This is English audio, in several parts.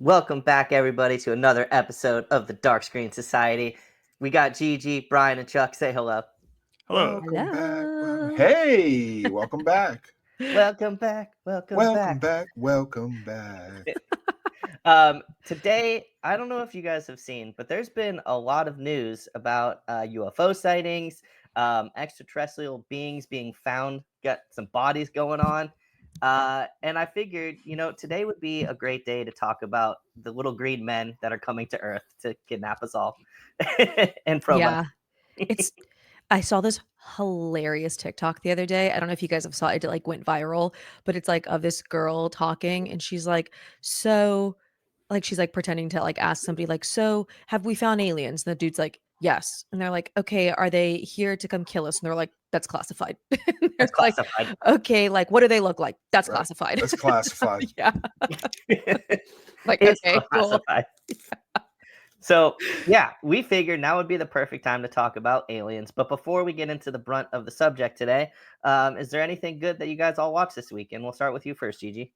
Welcome back, everybody, to another episode of the Dark Screen Society. We got Gigi, Brian, and Chuck. Say hello. Hello. Welcome back. Hello. Hey, welcome back. Welcome back. Welcome back. Welcome back. Today, I don't know if you guys have seen, but there's been a lot of news about UFO sightings, extraterrestrial beings being found, got some bodies going on. And I figured, today would be a great day to talk about the little green men that are coming to Earth to kidnap us all and probe us. Yeah, I saw this hilarious TikTok the other day. I don't know if you guys have saw it. It like went viral, but it's like of this girl talking, and she's like, "So," like she's like pretending to like ask somebody like, "So, have we found aliens?" And the dude's like, "Yes," and they're like, "Okay, are they here to come kill us?" And they're like, "That's classified." And they're That's like, classified. "Okay, like what do they look like?" That's Right. classified. That's classified. Yeah, like It's okay, cool. classified. So, yeah, we figured now would be the perfect time to talk about aliens. But before we get into the brunt of the subject today, is there anything good that you guys all watched this week? And we'll start with you first, Gigi.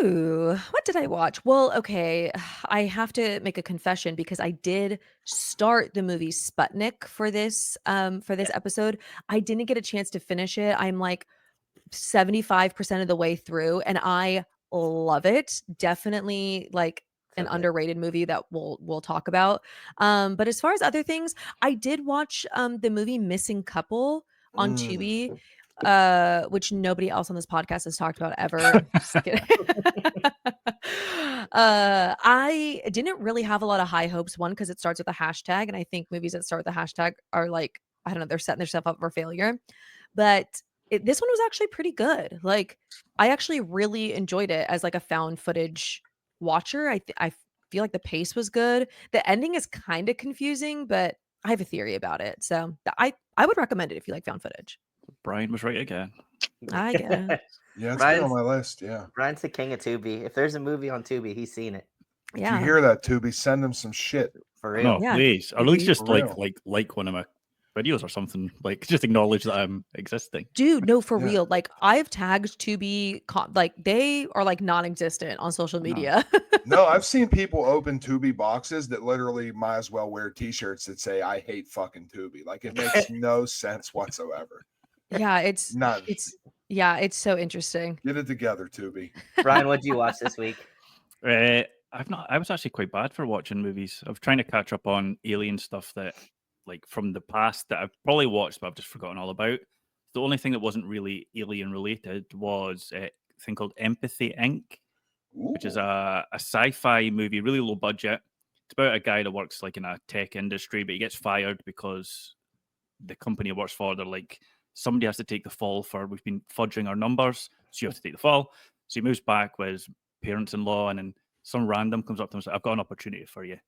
Ooh, what did I watch? Well, okay, I have to make a confession because I did start the movie Sputnik for this episode. I didn't get a chance to finish it. I'm like 75% of the way through and I love it. Definitely like So an good. underrated movie that we'll talk about. But as far as other things, I did watch the movie Missing Couple on Tubi, which nobody else on this podcast has talked about ever. Just kidding. I didn't really have a lot of high hopes. One, because it starts with a hashtag, and I think movies that start with a hashtag are like, I don't know, they're setting themselves up for failure. But this one was actually pretty good. Like, I actually really enjoyed it as like a found footage watcher. I feel like the pace was good. The ending is kind of confusing, but I have a theory about it. So I would recommend it if you like found footage. Brian was right again. I guess. Yeah, it's been on Brian's, my list. Yeah. Brian's the king of Tubi. If there's a movie on Tubi, he's seen it. If you Yeah. hear that, Tubi, send them some shit. For I real. know, Yeah, please. Or at least Tubi. just For real. like one of my videos or something. Like just acknowledge that I'm existing. Dude, no, for Yeah. real. Like I've tagged to be like they are like non-existent on social No. media. No, I've seen people open Tubi boxes that literally might as well wear t-shirts that say "I hate fucking Tubi." Like it makes no sense whatsoever. Yeah, it's None. it's so interesting. Get it together, Tubi. Brian, what'd you watch this week? I was actually quite bad for watching movies. I was trying to catch up on alien stuff that like from the past that I've probably watched but I've just forgotten all about. The only thing that wasn't really alien related was a thing called Empathy Inc., which is Ooh. a sci-fi movie, really low budget. It's about a guy that works like in a tech industry, but he gets fired because the company he works for, they're like, somebody has to take the fall for we've been fudging our numbers, so you have to take the fall. So he moves back with his parents-in-law, and then some random comes up to him and says, I've got an opportunity for you.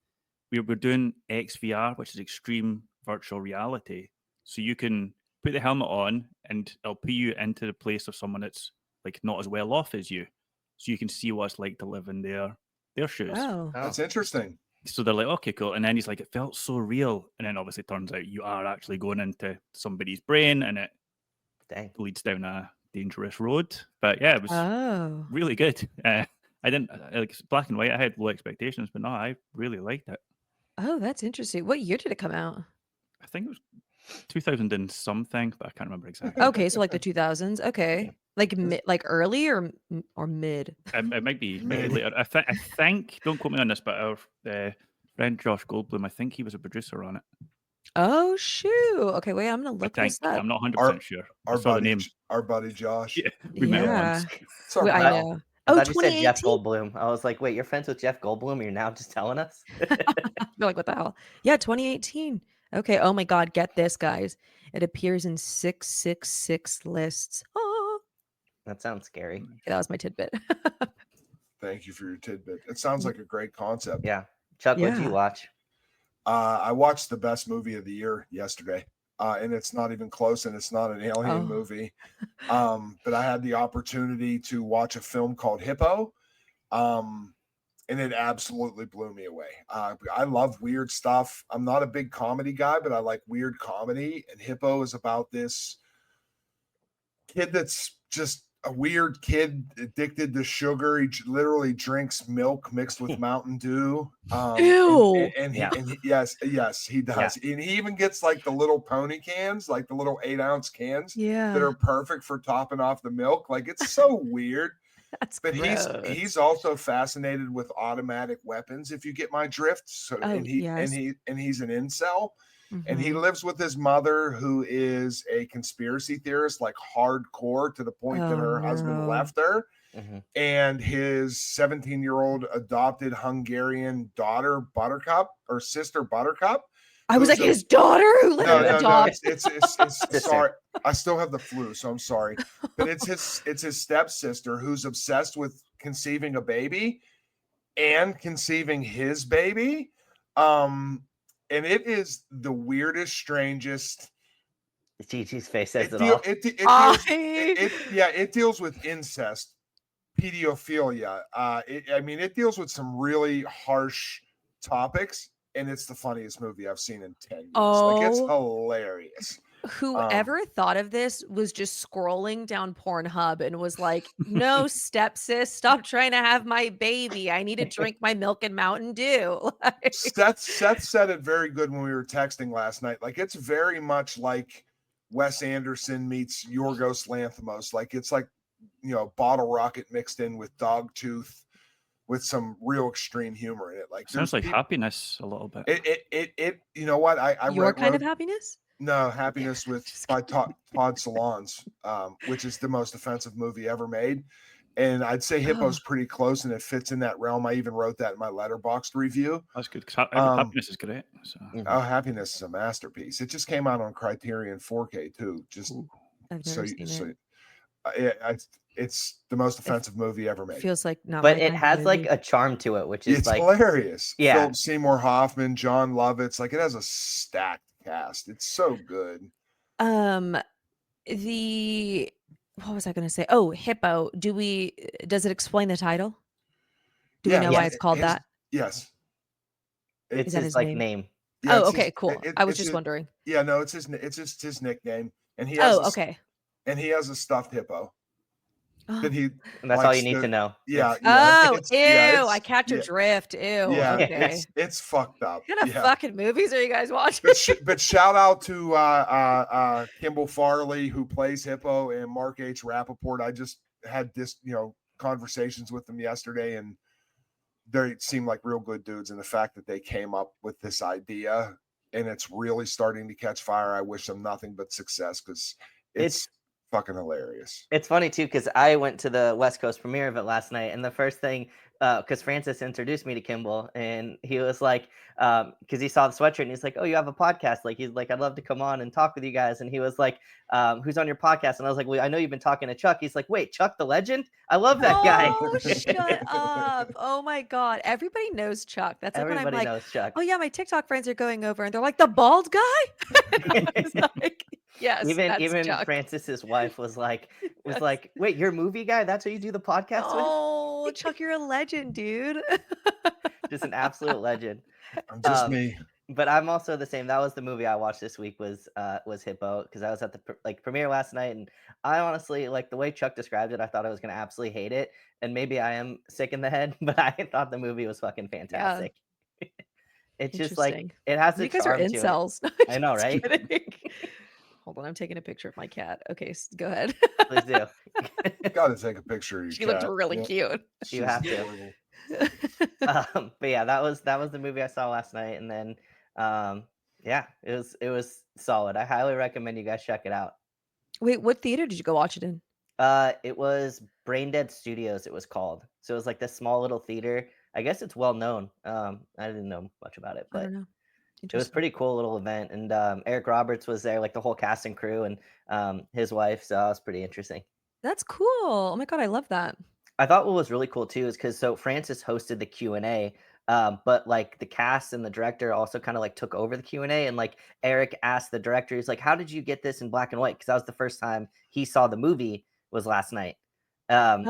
We're doing XVR, which is extreme virtual reality. So you can put the helmet on and it'll put you into the place of someone that's like not as well off as you. So you can see what it's like to live in their shoes. Oh. That's interesting. So they're like, okay, cool. And then he's like, it felt so real. And then obviously it turns out you are actually going into somebody's brain and it Dang. leads down a dangerous road. But yeah, it was Oh. really good. I didn't like it's black and white. I had low expectations, but no, I really liked it. Oh, that's interesting. What year did it come out? I think it was 2000 and something, but I can't remember exactly. Okay, so like the 2000s. Okay. Yeah. Like like early or mid? It might be maybe Maybe. later. I think, don't quote me on this, but our friend Josh Goldblum, I think he was a producer on it. Oh shoot. Okay, wait, I'm gonna I look think this up. I'm not 100% sure. I saw the name. Our buddy Josh. Yeah, we met Yeah. once. It's all Wait, I right. know. I Oh, thought you said Jeff 2018. Goldblum. I was like, wait, you're friends with Jeff Goldblum? You're now just telling us? You're like, what the hell? Yeah, 2018. Okay. Oh my God. Get this, guys. It appears in 666 lists. Oh, That sounds scary. that was my tidbit. Thank you for your tidbit. It sounds like a great concept. Yeah. Chuck, what'd you Yeah. watch? I watched the best movie of the year yesterday, and it's not even close, and it's not an alien Oh. movie. But I had the opportunity to watch a film called Hippo, and it absolutely blew me away. I love weird stuff. I'm not a big comedy guy, but I like weird comedy, and Hippo is about this kid that's just a weird kid addicted to sugar. He literally drinks milk mixed with Mountain Dew. Ew. Yes, he does. Yeah. And he even gets like the little pony cans, like the little 8-ounce cans that Yeah. are perfect for topping off the milk. Like, it's so weird. That's But gross. he's also fascinated with automatic weapons, if you get my drift. So yes. and he's an incel. And he Mhm. lives with his mother, who is a conspiracy theorist, like hardcore, to the point that Oh, her husband no. left her. Mm-hmm. And his 17-year-old adopted Hungarian daughter, Buttercup, or sister Buttercup. I was who's like, his daughter who let him no, adopt. it's sorry. I still have the flu, so I'm sorry. But it's his stepsister who's obsessed with conceiving a baby and conceiving his baby. And it is the weirdest, strangest. Gigi's face says it all. It deals with incest, pedophilia. It deals with some really harsh topics, and it's the funniest movie I've seen in 10 years. Like, it's hilarious. Whoever thought of this was just scrolling down Pornhub and was like, no, stepsis, stop trying to have my baby. I need to drink my milk and Mountain Dew. Like, Seth said it very good when we were texting last night. Like, it's very much like Wes Anderson meets Yorgos Lanthimos. Like, it's like, Bottle Rocket mixed in with Dogtooth, with some real extreme humor in it. Like, sounds like Happiness a little bit. It you know what? I Your Kind of Happiness? No, Happiness by Todd Solondz, which is the most offensive movie ever made. And I'd say Hippo's pretty close, and it fits in that realm. I even wrote that in my Letterboxd review. That's good, because Happiness is great. So. Oh, Happiness is a masterpiece. It just came out on Criterion 4K too. Just I've never seen it. It's the most offensive movie ever made. Feels like not. But it has like a charm to it, which is it's like hilarious. Yeah. Philip Seymour Hoffman, John Lovitz. Like, it has a stacked cast. It's so good. What was I going to say? Oh, Hippo. Does it explain the title? Do we know why it's called that? Yes. It's his like name. Yeah, okay, cool. I was just wondering. Yeah, no, it's just his nickname. And he has okay. And he has a stuffed hippo. And that's all you need to know. Yeah. I catch your drift. Ew. Yeah, okay. It's fucked up. What kind of fucking movies are you guys watching? But shout out to Kimball Farley, who plays Hippo, and Mark H. Rappaport. I just had this, conversations with them yesterday, and they seem like real good dudes. And the fact that they came up with this idea and it's really starting to catch fire, I wish them nothing but success, because it's fucking hilarious. It's funny too, because I went to the West Coast premiere of it last night, and the first thing, because Francis introduced me to Kimball, and he was like, because he saw the sweatshirt, and he's like, "Oh, you have a podcast?" Like, he's like, "I'd love to come on and talk with you guys." And he was like, "Who's on your podcast?" And I was like, "Well, I know you've been talking to Chuck." He's like, "Wait, Chuck the Legend? I love that guy." Oh, shut up! Oh my god, everybody knows Chuck. That's like Everybody when I'm like, knows Chuck. "Oh yeah, my TikTok friends are going over," and they're like, "The bald guy." It's like, yes, even Chuck. Francis's wife was like, "Wait, you're a movie guy? That's what you do the podcast with?" Oh, Chuck, you're a legend, dude. Just an absolute legend. I'm just me. But I'm also the same. That was the movie I watched this week was Hippo, because I was at the premiere last night, and I honestly, like the way Chuck described it, I thought I was going to absolutely hate it, and maybe I am sick in the head, but I thought the movie was fucking fantastic. Yeah. It's just like it has the charm to it. You guys are incels. I know, right? Hold on, I'm taking a picture of my cat. Okay, go ahead. Please do. Gotta take a picture of your She cat. looked really cute. You have to. But yeah, that was the movie I saw last night, and then it was solid. I highly recommend you guys check it out. Wait, what theater did you go watch it in? It was Brain Dead Studios, it was called. So it was like this small little theater. I guess it's well known. I didn't know much about it, but I don't know. It was a pretty cool little event, and Eric Roberts was there, like the whole cast and crew, and his wife. So that was pretty interesting. That's cool. Oh my god, I love that. I thought what was really cool too is because Francis hosted the Q&A, but like the cast and the director also kind of like took over the Q&A, and like Eric asked the director, he's like, "How did you get this in black and white?" Because that was the first time he saw the movie was last night. Eric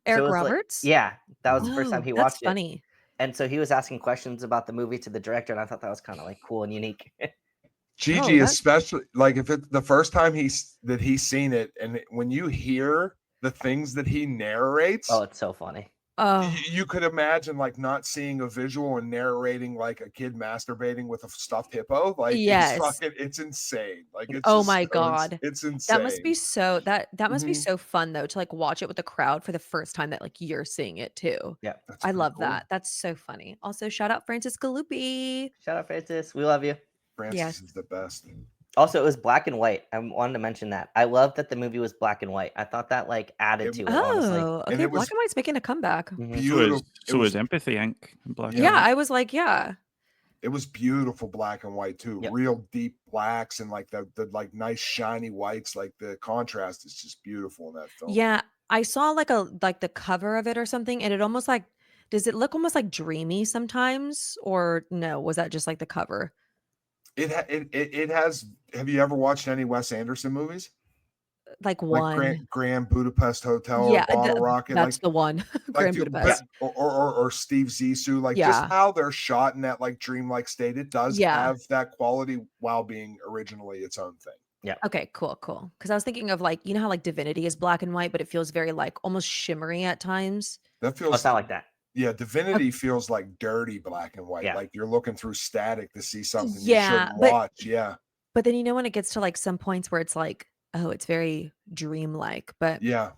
Roberts. That was the first time he watched it. That's funny. And so he was asking questions about the movie to the director, and I thought that was kind of like cool and unique. Gigi, especially like if it's the first time he's seen it, and when you hear the things that he narrates. Oh, it's so funny. Oh, You could imagine like not seeing a visual and narrating like a kid masturbating with a stuffed hippo. Like yes. it's insane. Like it's Oh just my so God. it's That must be insane. so that must be Mhm. so fun though to like watch it with the crowd for the first time that like you're seeing it too. Yeah. That's I pretty love cool. that. That's so funny. Also, shout out Francis Galupi. Shout out Francis. We love you. Francis Yes. is the best. Also, it was black and white. I wanted to mention that. I love that the movie was black and white. I thought that like added It- to it, honestly. Oh, And okay. it Black was and White's making a comeback. Mhm. beautiful. So is Empathy Inc. in black Yeah, and white. I was like, yeah. It was beautiful black and white too. Yep. Real deep blacks and like the like nice shiny whites. Like the contrast is just beautiful in that film. Yeah, I saw like the cover of it or something, and it almost like does it look almost like dreamy sometimes, or no? Was that just like the cover? It has. Have you ever watched any Wes Anderson movies? Like Like one. Grand Budapest Hotel Yeah, or Bottle Rocket? that's the one. Grand Like Budapest. or Steve Zissou, like just Yeah. how they're shot in that like dreamlike state. It does Yeah. have that quality while being originally its own thing. Okay, cool. Because I was thinking of like you know how like Divinity is black and white, but it feels very like almost shimmery at times. That Oh, feels it's not like that. yeah, Divinity feels like dirty black and white. Yeah. Like you're looking through static to see something Yeah, you shouldn't but- watch. Yeah. But then you know when it gets to like some points where it's like, oh, it's very dreamlike. But Yeah.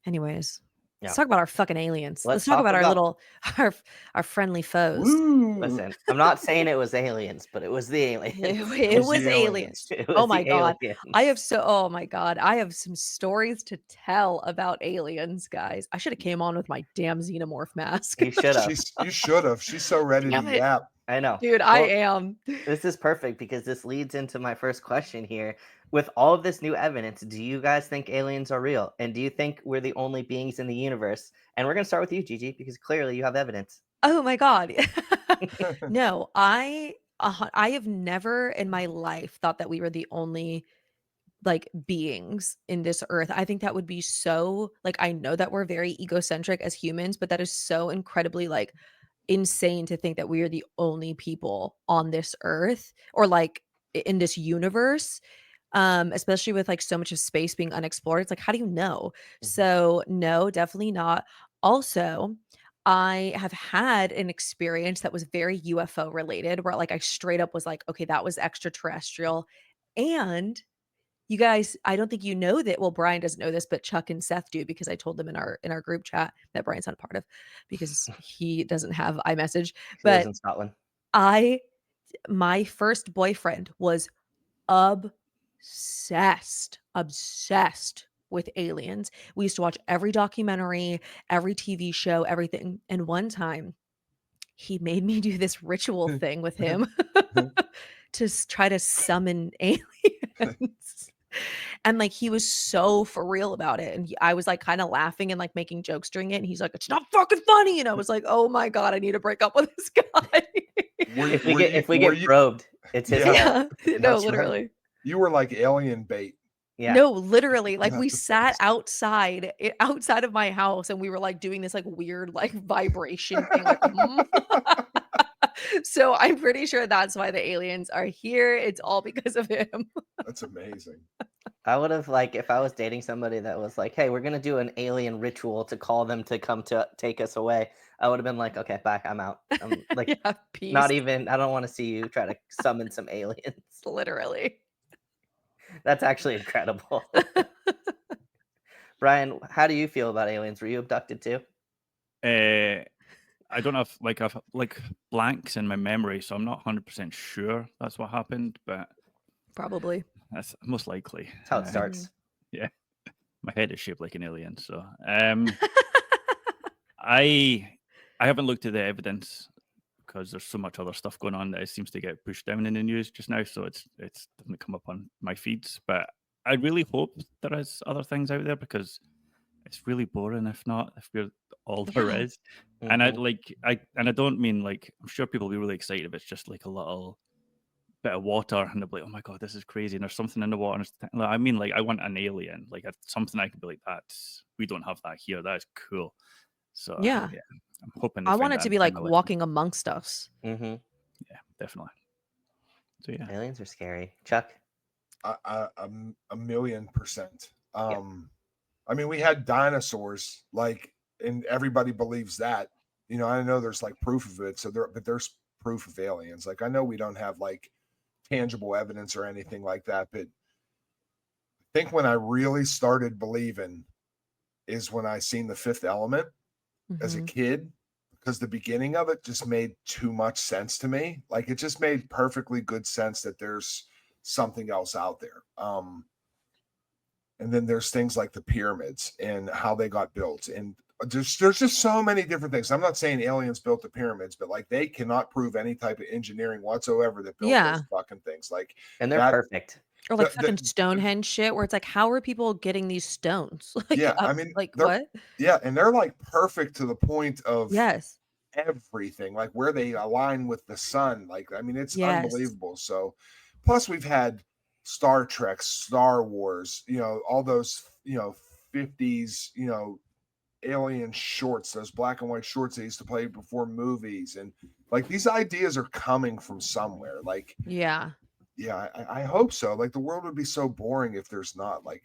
anyways, Yeah. let's talk about our fucking aliens. Let's Let's talk talk about our about- little our friendly foes. Woo. Listen, I'm not saying it was aliens, but it was the aliens. It was the aliens. It was Oh my the God. aliens. Oh my God. I have some stories to tell about aliens, guys. I should have came on with my damn xenomorph mask. You should have. You should have. She's so ready Damn to it. yap. I know. Dude, I Well, am. This is perfect because this leads into my first question here. With all of this new evidence, do you guys think aliens are real? And do you think we're the only beings in the universe? And we're going to start with you, Gigi, because clearly you have evidence. Oh my God. No, I have never in my life thought that we were the only like beings in this earth. I think that would be so like I know that we're very egocentric as humans, but that is so incredibly like insane to think that we are the only people on this earth or like in this universe. Especially with like so much of space being unexplored. It's like, how do you know? Mhm. So no, definitely not. Also, I have had an experience that was very UFO related where like I straight up was like, okay, that was extraterrestrial. And you guys, I don't think you know that. Well, Brian doesn't know this, but Chuck and Seth do because I told them in our group chat that Brian's not a part of because he doesn't have iMessage. He lives But in Scotland. my first boyfriend was obsessed with aliens. We used to watch every documentary, every TV show, everything. And one time he made me do this ritual thing with him to try to summon aliens. And like he was so for real about it. And I was like kind of laughing and like making jokes during it. And he's like, it's not fucking funny. And I was like, oh my God, I need to break up with this guy. If we get probed, it's his Yeah. fault. No, That's right. literally. You were like alien bait. Yeah. No, literally. Like we That's sat outside of my house and we were like doing this like weird like vibration thing. Like, so I'm pretty sure that's why the aliens are here. It's all because of him. That's amazing. I would have like if I was dating somebody that was like, "Hey, we're gonna do an alien ritual to call them to come to take us away." I would have been like, "Okay, bye, I'm out." I'm like, Yeah, peace. not even. I don't want to see you try to summon some aliens. Literally. That's actually incredible. Brian, how do you feel about aliens? Were you abducted too? I don't have I've like blanks in my memory, so I'm not 100% sure that's what happened, but Probably. that's most likely. That's how it starts. My head is shaped like an alien, so I haven't looked at the evidence because there's so much other stuff going on that it seems to get pushed down in the news just now, so it doesn't come up on my feeds. But I really hope there is other things out there because it's really boring if we're all there Yeah. is. And I Mhm. don't mean like I'm sure people will be really excited if it's just like a little bit of water and they'll be like, oh my god, this is crazy, and there's something in the water. I mean, like I want an alien, like something I could be like, we don't have that here. That is cool. So Yeah. I'm hoping they I find want it that to and be like find a walking amongst us. Mhm. Yeah, definitely. So yeah. Aliens are scary. Chuck. A 1,000,000%. I mean, we had dinosaurs, like, and everybody believes that. You know, I know there's like proof of it. But there's proof of aliens. Like, I know we don't have like tangible evidence or anything like that, but I think when I really started believing is when I seen The Fifth Element as a Mhm. kid, because the beginning of it just made too much sense to me. Like, it just made perfectly good sense that there's something else out there. And then there's things like the pyramids and how they got built. And there's just so many different things. I'm not saying aliens built the pyramids, but like they cannot prove any type of engineering whatsoever that built Yeah. those fucking things. Like And they're that, perfect. Or like the fucking Stonehenge shit where it's like, how are people getting these stones? Like, yeah, I mean, like they're what? yeah, and they're like perfect to the point of Yes. everything, like where they align with the sun. Like, I mean, it's Yes. unbelievable. So, plus we've had Star Trek, Star Wars, you know, all those, you know, 50s, you know, alien shorts, those black and white shorts they used to play before movies. And like these ideas are coming from somewhere. Like, Yeah. yeah, I hope so. Like, the world would be so boring if there's not, like,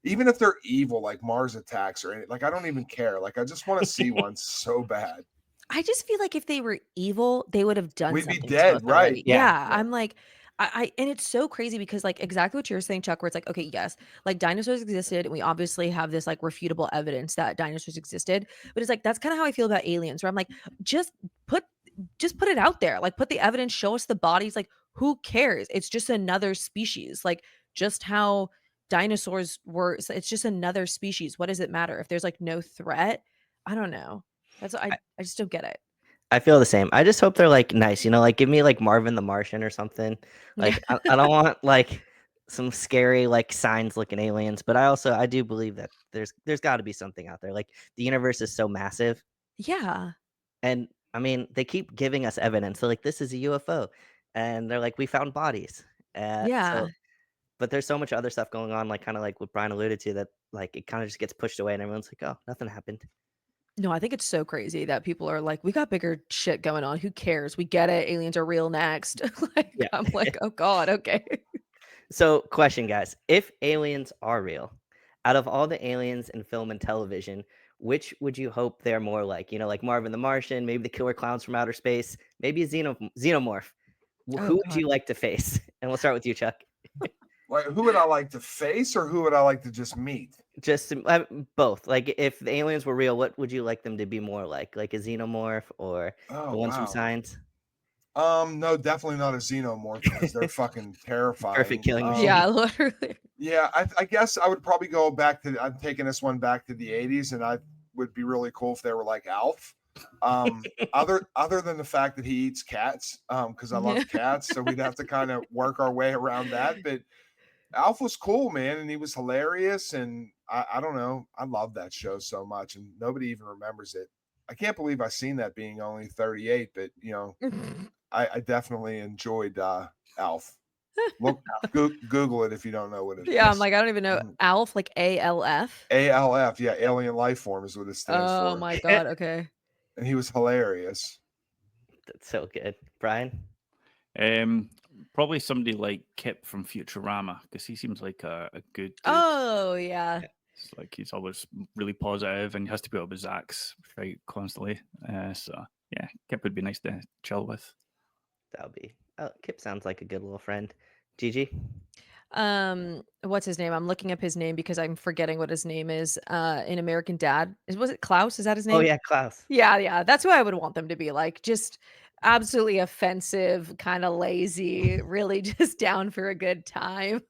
even if they're evil, like Mars attacks or anything, like I don't even care. Like, I just want to see one so bad. I just feel like if they were evil, they would have done We'd be something to us dead, right? already. Yeah. Yeah, Yeah. I'm like, and it's so crazy because like exactly what you're saying, Chuck, where it's like, okay, yes, like dinosaurs existed, and we obviously have this like refutable evidence that dinosaurs existed, but it's like that's kind of how I feel about aliens, where I'm like, just put just put it out there, like put the evidence, show us the bodies, like who cares? It's just another species, like just how dinosaurs were. It's just another species. What does it matter if there's like no threat? I don't know. That's I just don't get it. I feel the same. I just hope they're like nice, you know, like give me like Marvin the Martian or something. Yeah. Like I don't want like some scary like signs looking aliens, but I do believe that there's got to be something out there. Like the universe is so massive, Yeah. and I mean they keep giving us evidence. They're like this is a UFO, and they're like we found bodies. Yeah. So but there's so much other stuff going on, like kind of like what Brian alluded to, that like it kind of just gets pushed away, and everyone's like, oh, nothing happened. No, I think it's so crazy that people are like, "We got bigger shit going on. Who cares? We get it. Aliens are real next." Like, Yeah. I'm like, "Oh god, okay." So, question, guys: if aliens are real, out of all the aliens in film and television, which would you hope they're more like? You know, like Marvin the Martian, maybe the killer clowns from outer space, maybe a xenomorph. Oh Who would god. you like to face? And we'll start with you, Chuck. Like, who would I like to face or who would I like to just meet? Just both. Like, if the aliens were real, what would you like them to be more like a xenomorph or Oh, the ones from wow. Signs? No, definitely not a xenomorph because they're fucking Perfect terrifying. killing machine. Yeah, literally. Yeah, I guess I would probably go back to. I'm taking this one back to the '80s, and I would be really cool if they were like Alf. Other than the fact that he eats cats, because I love cats, so we'd have to kind of work our way around that. But Alf was cool, man, and he was hilarious, and I don't know, I love that show so much, and nobody even remembers it. I can't believe I seen that being only 38, but you know, I definitely enjoyed Alf. Look, Google it if you don't know what it Yeah, I'm is. like, I don't even know. Mhm. ALF, like ALF? ALF, yeah, alien life form is what it stands Oh for. my god, okay. And he was hilarious. That's so good, Brian. Um, Probably somebody like Kip from Futurama because he seems like a good dude. Oh, yeah. It's like he's always really positive and he has to put up with Zach's fight constantly. So yeah, Kip would be nice to chill with. That would be. Oh, Kip sounds like a good little friend. Gigi. What's his name? I'm looking up his name because I'm forgetting what his name is. In American Dad. Was it Klaus? Is that his Oh name? yeah, Klaus. Yeah, yeah, that's who I would want them to be like, just absolutely offensive, kinda lazy, really just down for a good time.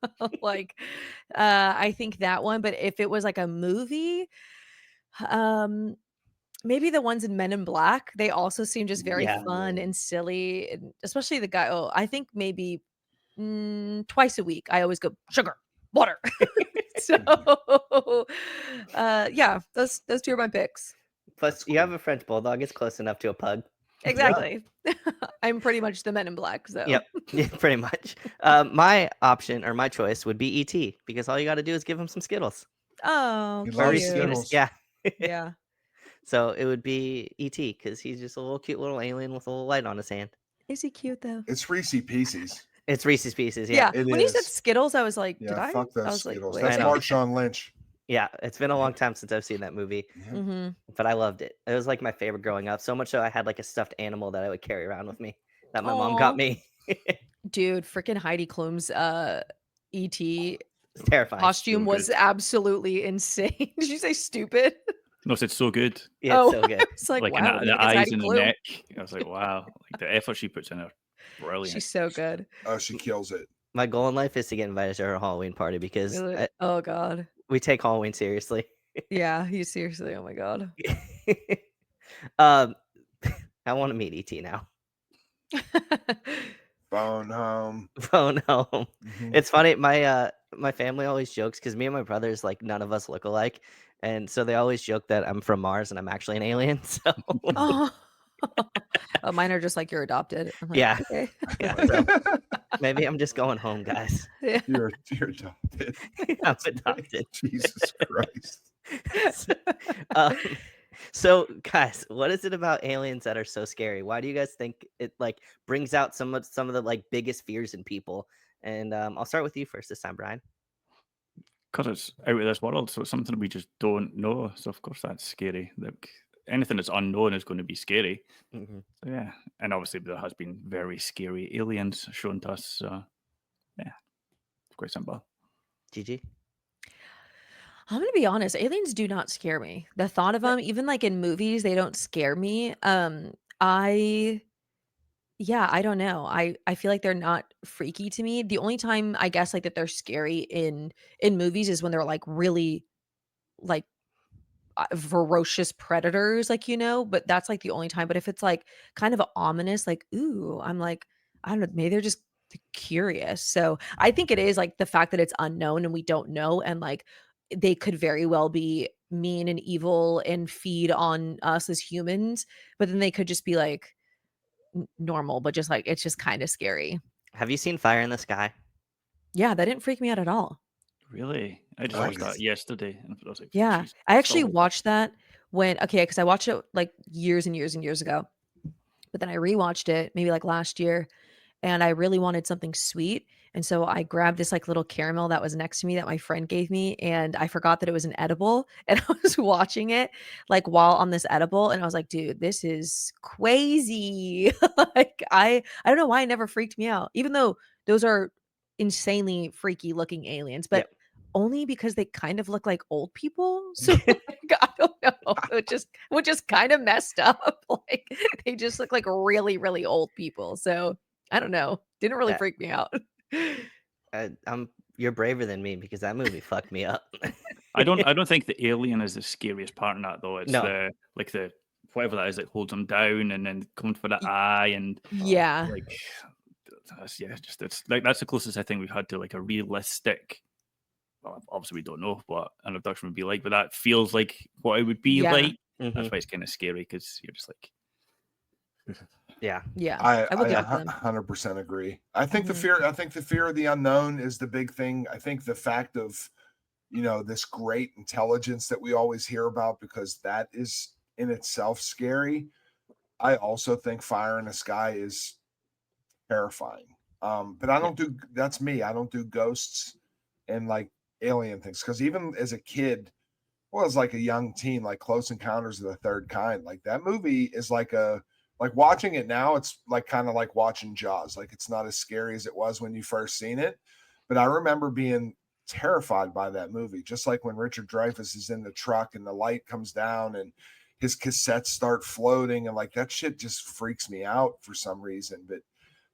Like, I think that one, but if it was like a movie, um, maybe the ones in Men in Black, they also seem just very Yeah. fun and silly, and especially the guy I think maybe, twice a week, I always go, "Sugar, water." So, yeah, those 2 are my picks. Plus, That's you have cool. a French bulldog. It's close enough to a pug. Yeah. Exactly. I'm pretty much the Men in Black, so Yep, yeah, pretty much. My option or my choice would be ET because all you got to do is give him some Skittles Oh, He or loves Reese's cute. Pieces. Skittles. Yeah. Yeah. So it would be ET because he's just a little cute little alien with a little light on his hand. Is he cute though? It's Reese Pieces. It's Reese's Pieces. Yeah, Yeah. It When you said is. Skittles, I was like, did Yeah, I? fuck I those was like, Skittles. wait a I That's know. second. Marshawn Lynch. Yeah, it's been a long time since I've seen that movie, Yeah. Mhm. but I loved it. It was like my favorite growing up. So much so I had like a stuffed animal that I would carry around with me that my mom got Aw. me. Dude, freaking Heidi Klum's ET It's terrifying. costume So was good. absolutely insane. Did you say stupid? No, it's so good. Yeah, it's Oh, so I good. was like, Like, and wow, what do you the think it's eyes Heidi and the Klum? neck. I was like, wow, like the effort she puts in are brilliant. She's so good. Oh, she kills it. My goal in life is to get invited to her Halloween party because Really? Oh god. we take Halloween seriously. Yeah, he seriously, oh my god. um, I want to meet ET now. Phone home. Phone home. Mhm. It's funny. My family always jokes because me and my brothers, like, none of us look alike, and so they always joke that I'm from Mars and I'm actually an alien. So Oh. Oh, mine are just like, "You're adopted." I'm like, yeah, "Okay." yeah. So maybe I'm just going home, guys. Yeah. You're adopted. I'm adopted. Jesus Christ. So, um, so, guys, what is it about aliens that are so scary? Why do you guys think it like brings out some of the like biggest fears in people? And I'll start with you first this time, Brian. Because it's out of this world, so it's something we just don't know. So of course that's scary. Like anything that's unknown is going to be scary. Mhm. So yeah, and obviously there has been very scary aliens shown to us. So yeah, it's quite simple. Gigi. I'm gonna be honest, aliens do not scare me. The thought of them, even like in movies, they don't scare me. I yeah, I don't know. I feel like they're not freaky to me. The only time I guess like that they're scary in movies is when they're like really like ferocious predators, like, but that's like the only time. But if it's like kind of ominous, like, ooh, I'm like, I don't know, maybe they're just curious. So I think it is like the fact that it's unknown and we don't know, and like they could very well be mean and evil and feed on us as humans, but then they could just be like normal, but just like it's just kind of scary. Have you seen Fire in the Sky? Yeah, that didn't freak me out at all. Really, I just Oh, watched yeah. that yesterday, and I was like, Yeah. "Jeez, I actually still watched that because I watched it like years and years and years ago. But then I rewatched it maybe like last year, and I really wanted something sweet. And so I grabbed this like little caramel that was next to me that my friend gave me, and I forgot that it was an edible. And I was watching it like while on this edible, and I was like, dude, this is crazy. Like I don't know why it never freaked me out, even though those are insanely freaky looking aliens, but Yep. only because they kind of look like old people. So like, I don't know. It just kind of messed up. Like they just look like really, really old people. So I don't know. Didn't really Yeah, freak me out. you're braver than me because that movie fucked me up. I don't think the alien is the scariest part in that though. It's No. the whatever that is that holds them down and then comes for the eye and Yeah. like just it's like that's the closest I think we've had to like a realistic. Well, obviously we don't know what an abduction would be like, but that feels like what it would be Yeah. like. Mhm. That's why it's kind of scary because you're just like, Yeah. Yeah. I will give I it to them. 100% agree. I think the Mhm. fear. I think the fear of the unknown is the big thing. I think the fact of this great intelligence that we always hear about, because that is in itself scary. I also think fire in the sky is terrifying. But I don't do that's me. I don't do ghosts and like alien things because even as a kid, well, as like a young teen, like Close Encounters of the Third Kind, like that movie is like watching it now. It's like kind of like watching Jaws. Like it's not as scary as it was when you first seen it, but I remember being terrified by that movie. Just like when Richard Dreyfuss is in the truck and the light comes down and his cassettes start floating, and like that shit just freaks me out for some reason. But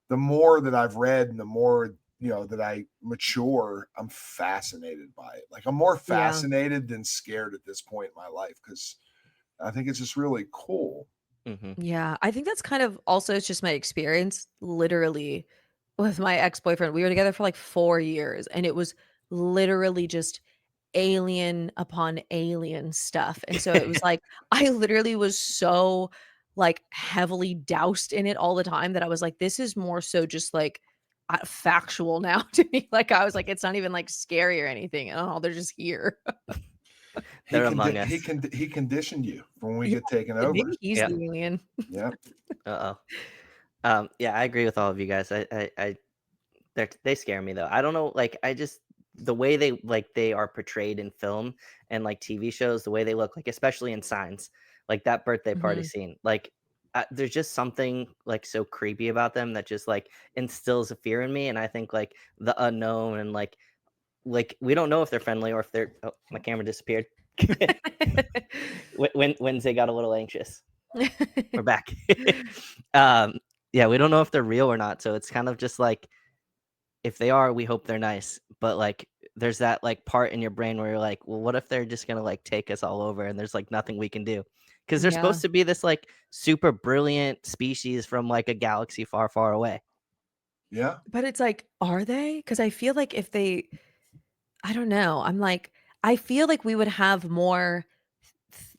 the more that I've read and the more that I mature, I'm fascinated by it. Like I'm more Yeah. fascinated than scared at this point in my life because I think it's just really cool. Mhm. Yeah. I think that's kind of also it's just my experience literally with my ex-boyfriend. We were together for like 4 years, and it was literally just alien upon alien stuff. And so it was like I literally was so like heavily doused in it all the time that I was like, this is more so just like factual now to me. Like I was like, it's not even like scary or anything. Oh, they're just here. He They're can among he us. can he conditioned you for when we Yeah, get taken over. maybe he's Yep. the alien. Yeah. Uh-oh. Yeah, I agree with all of you guys. I they scare me though. I don't know, like I just the way they are portrayed in film and like TV shows, the way they look, like especially in Signs, like that birthday party Mhm. scene, like there's just something like so creepy about them that just like instills a fear in me. And I think like the unknown and like we don't know if they're friendly or if they're. Oh, my camera disappeared. when they got a little anxious. We're back. Yeah, we don't know if they're real or not, so it's kind of just like, if they are, we hope they're nice. But like there's that like part in your brain where you're like, well, what if they're just gonna like take us all over and there's like nothing we can do? Because they're Yeah. supposed to be this like super brilliant species from like a galaxy far, far away. Yeah. But it's like, are they? Because I feel like if they, I don't know. I'm like, I feel like we would have more,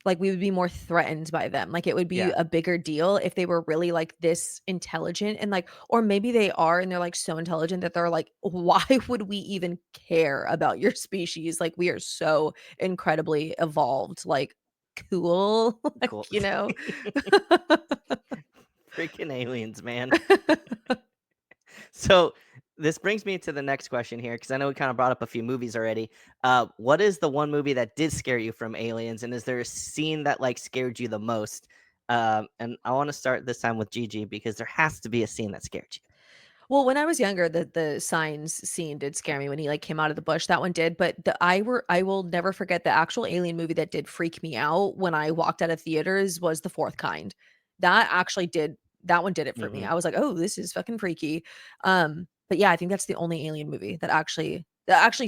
like we would be more threatened by them. Like it would be Yeah. a bigger deal if they were really like this intelligent and like, or maybe they are and they're like so intelligent that they're like, why would we even care about your species? Like we are so incredibly evolved. Like, cool. Like, Cool. you know? Freaking aliens, man. So this brings me to the next question here, because I know we kind of brought up a few movies already. What is the one movie that did scare you from aliens, and is there a scene that like scared you the most? And I want to start this time with Gigi, because there has to be a scene that scared you. Well, when I was younger, the Signs scene did scare me when he like came out of the bush. That one did, but I will never forget the actual alien movie that did freak me out when I walked out of theaters was The Fourth Kind. That actually did that one did it for me. Mhm. I was like, "Oh, this is fucking freaky." But yeah, I think that's the only alien movie that actually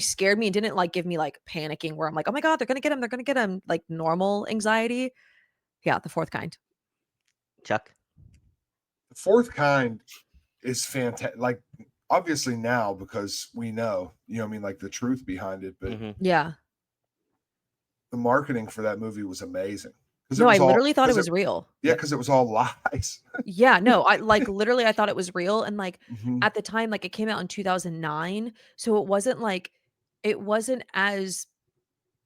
scared me and didn't like give me like panicking where I'm like, "Oh my god, they're going to get him. They're going to get him." Like normal anxiety. Yeah, The Fourth Kind. Chuck. The Fourth Kind is fantastic. Like, obviously now, because we know, I mean, like the truth behind it, but Mhm. Yeah. the marketing for that movie was amazing. Because No, I literally thought it was real. Yeah, Yep. because it was all lies. Yeah, no, I like literally I thought it was real and like Mhm. at the time like it came out in 2009, so it wasn't as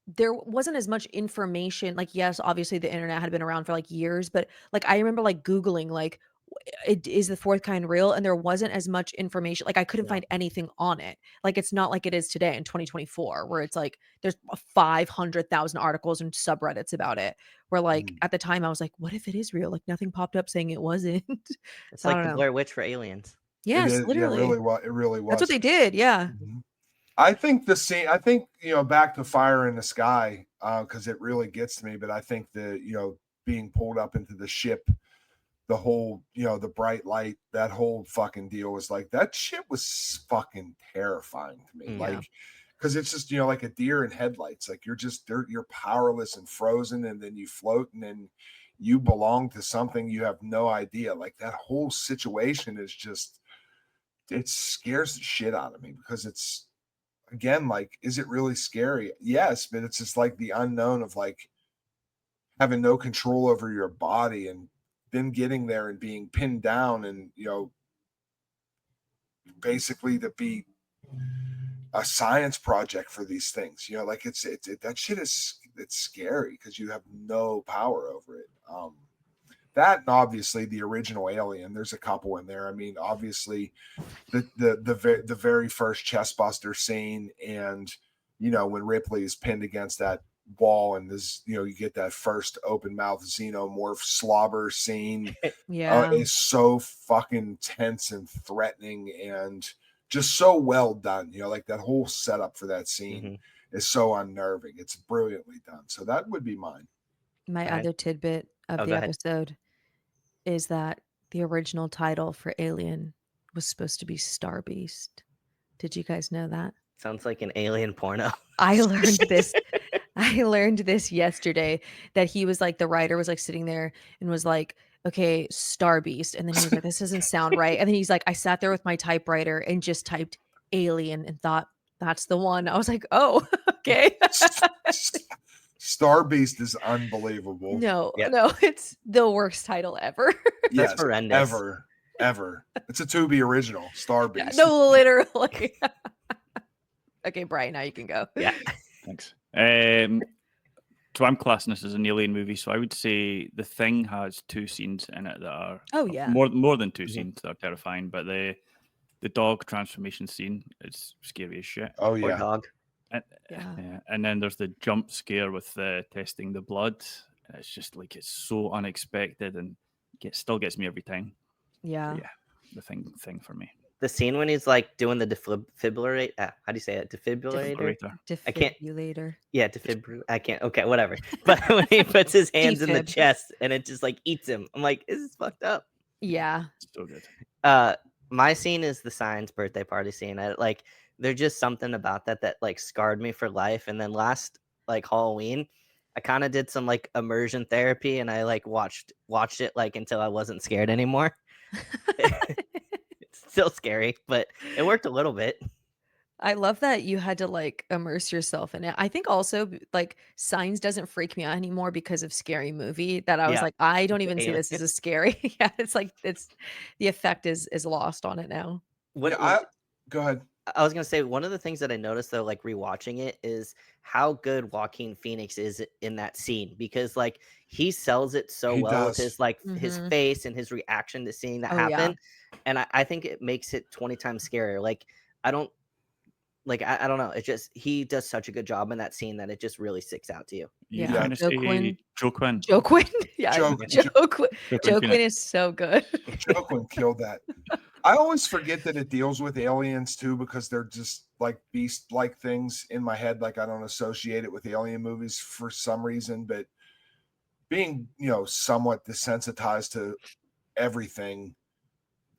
there wasn't as much information. Like yes, obviously the internet had been around for like years, but like I remember like googling like is the fourth kind real, and there wasn't as much information. Like I couldn't Yeah. find anything on it. Like it's not like it is today in 2024 where it's like there's 500,000 articles and subreddits about it. Where like Mhm. at the time I was like, what if it is real? Like nothing popped up saying it wasn't. It's So I like don't the know. Blair Witch for aliens. It Yes, is. Yeah, literally. it really That's what was. they did. Yeah. Mhm. I think the scene. I think back to Fire in the Sky, because it really gets to me. But I think being pulled up into the ship, the whole the bright light, that whole fucking deal was like that shit was fucking terrifying to me. Mm. Yeah. Like, because it's just like a deer in headlights. Like you're powerless and frozen, and then you float, and then you belong to something you have no idea. Like that whole situation is just it scares the shit out of me because it's again like, is it really scary? Yes, but it's just like the unknown of like having no control over your body and then getting there and being pinned down and basically to be a science project for these things. Like it's that shit it's scary because you have no power over it. That and obviously the original Alien. There's a couple in there. I mean, obviously the very first chest buster scene, and when Ripley is pinned against that wall, and this you get that first open mouth xenomorph slobber scene. Yeah. Is so fucking tense and threatening and just so well done. Like that whole setup for that scene Mhm. is so unnerving. It's brilliantly done. So that would be mine. My All right. other tidbit of Oh, the go ahead. episode is that the original title for Alien was supposed to be Star Beast. Did you guys know that? Sounds like an alien porno. I learned this I learned this yesterday that he was like the writer was like sitting there and was like, "Okay, Star Beast." And then he was like, "This doesn't sound right." And then he's like, "I sat there with my typewriter and just typed alien and thought that's the one." I was like, "Oh, okay." Star Beast is unbelievable. No, Yep. no, it's the worst title ever. That's Yes, horrendous. ever. It's a Tubi original, Star Yeah, Beast. no, literally. Okay, Brian, now you can go. Yeah. Thanks. So I'm classing this as an alien movie, so I would say The Thing has two scenes in it that are Oh, yeah. more than two Mhm. scenes that are terrifying. But the The dog transformation scene is scary as shit. Oh Poor yeah. dog. And, Yeah. and then there's the jump scare with testing the blood. It's just like it's so unexpected and still gets me every time. Yeah. So, yeah, the thing for me. The scene when he's like doing the defibrillate. How do you say it? Defibrillator. Defibrillator. I can't. Defibrillator. Yeah, I can't. Okay, whatever. But when he puts his hands in the Defib. chest and it just like eats him, I'm like, this is fucked up. Yeah. So good. My scene is the Signs birthday party scene. There's just something about that like scarred me for life. And then last like Halloween, I kind of did some like immersion therapy and I like watched it like until I wasn't scared anymore. It's still scary, but it worked a little bit. I love that you had to like immerse yourself in it. I think also like Signs doesn't freak me out anymore because of Scary Movie that I was Yeah. like, I don't even see Alien. this as a scary. Yeah, it's like it's the effect is lost on it now. Yeah, go ahead. I was gonna say one of the things that I noticed though, like rewatching it, is how good Joaquin Phoenix is in that scene because like he sells it so He well with does. his like his Mhm. face and his reaction to seeing that Oh, yeah. happen, and I think it makes it 20 times scarier. Like I don't I don't know. It just he does such a good job in that scene that it just really sticks out to you. You Yeah. trying to Joe say Quinn. Joe Quinn? Joe Quinn. Yeah. Joe- Joe Quinn. Joe Joe Quinn Quinn is so good. Joe Quinn killed that. I always forget that it deals with aliens too because they're just like beast-like things in my head. Like I don't associate it with alien movies for some reason, but being somewhat desensitized to everything.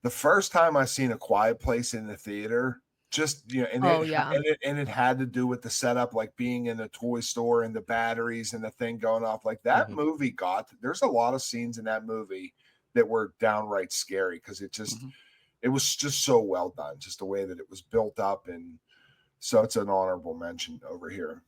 The first time I seen A Quiet Place in the theater, just Oh, yeah. and it had to do with the setup, like being in a toy store and the batteries and the thing going off. Like that Mhm. movie there's a lot of scenes in that movie that were downright scary because it was just so well done, just the way that it was built up, and so it's an honorable mention over here.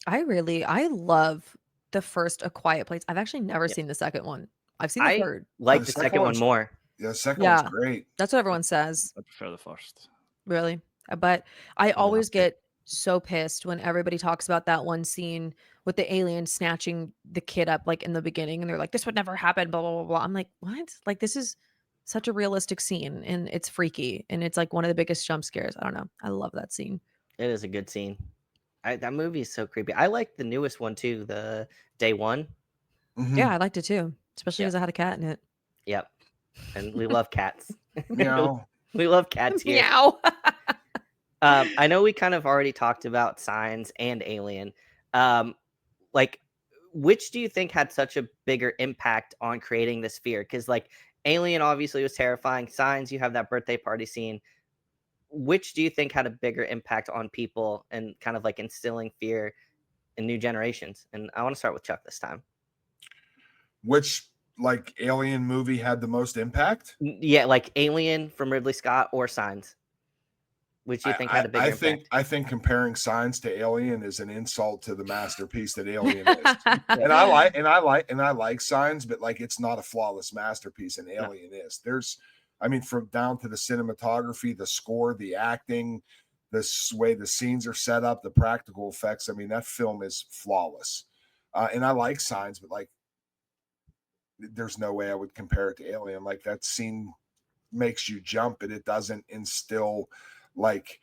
I love the first A Quiet Place. I've actually never Yeah. seen the second one. I've seen the I third. like The the second second one one's- more. Yeah, the second Yeah. one's great. That's what everyone says. I prefer the first. Really. But I Yeah. always get so pissed when everybody talks about that one scene with the alien snatching the kid up like in the beginning and they're like, this would never happen, blah, blah, blah, blah. I'm like, what? Like, this is such a realistic scene and it's freaky and it's like one of the biggest jump scares. I don't know. I love that scene. It is a good scene. That movie is so creepy. I like the newest one too, the Day One. Mhm. Yeah, I liked it too, especially Yeah. because I had a cat in it. Yep. And we love cats. Meow. We love cats here. Meow. I know we kind of already talked about Signs and Alien. Like, which do you think had such a bigger impact on creating this fear? Because like Alien obviously was terrifying. Signs, you have that birthday party scene. Which do you think had a bigger impact on people and kind of like instilling fear in new generations? And I want to start with Chuck this time. Which like alien movie had the most impact? Yeah, like Alien from Ridley Scott or Signs. Which do you think had a bigger impact? I think comparing Signs to Alien is an insult to the masterpiece that Alien is. And I like Signs, but like it's not a flawless masterpiece, and Alien is. From down to the cinematography, the score, the acting, the way the scenes are set up, the practical effects. I mean, that film is flawless. And I like Signs, but like there's no way I would compare it to Alien. Like that scene makes you jump, but it doesn't instill like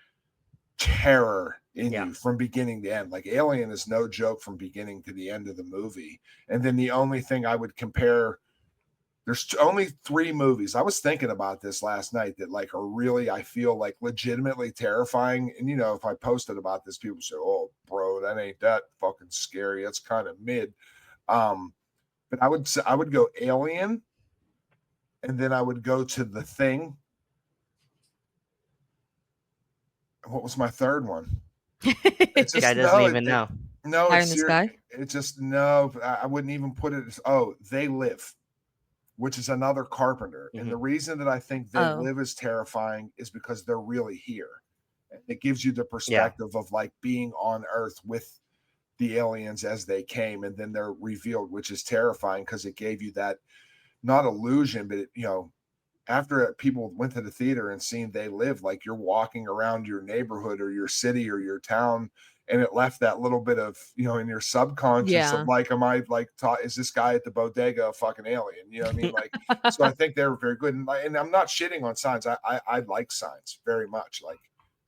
terror in you from beginning to end. Like Alien is no joke from beginning to the end of the movie. And then the only thing I would compare, there's only 3 movies. I was thinking about this last night that like are really, I feel like legitimately terrifying. And if I posted about this, people say, "Oh, bro, that ain't that fucking scary. That's kind of mid." But I would go Alien, and then I would go to The Thing. What was my third one? This guy doesn't even know. No, Fire it's in the Sky? It's just no. I wouldn't even put it as They Live, which is another Carpenter. And the reason that I think They Live is terrifying is because they're really here. It gives you the perspective of like being on Earth with the aliens as they came, and then they're revealed, which is terrifying because it gave you that not illusion, but after people went to the theater and seen They Live, like you're walking around your neighborhood or your city or your town and it left that little bit of, in your subconscious of like, am I like is this guy at the bodega a fucking alien? You know what I mean? Like, so I think they were very good, and I'm not shitting on Signs. I like Signs very much. Like,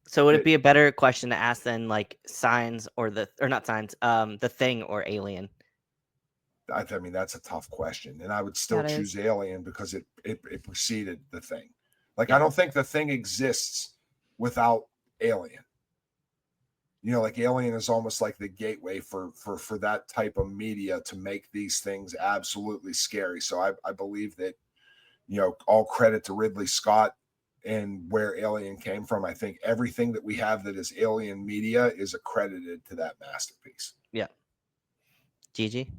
so would it be a better question to ask than like Signs or not Signs, The Thing or Alien? I mean, that's a tough question, and I would still choose Alien because it preceded The Thing. Like, I don't think The Thing exists without Alien. Like Alien is almost like the gateway for that type of media to make these things absolutely scary. So I believe that, all credit to Ridley Scott and where Alien came from. I think everything that we have that is Alien media is accredited to that masterpiece. Yeah. Gigi?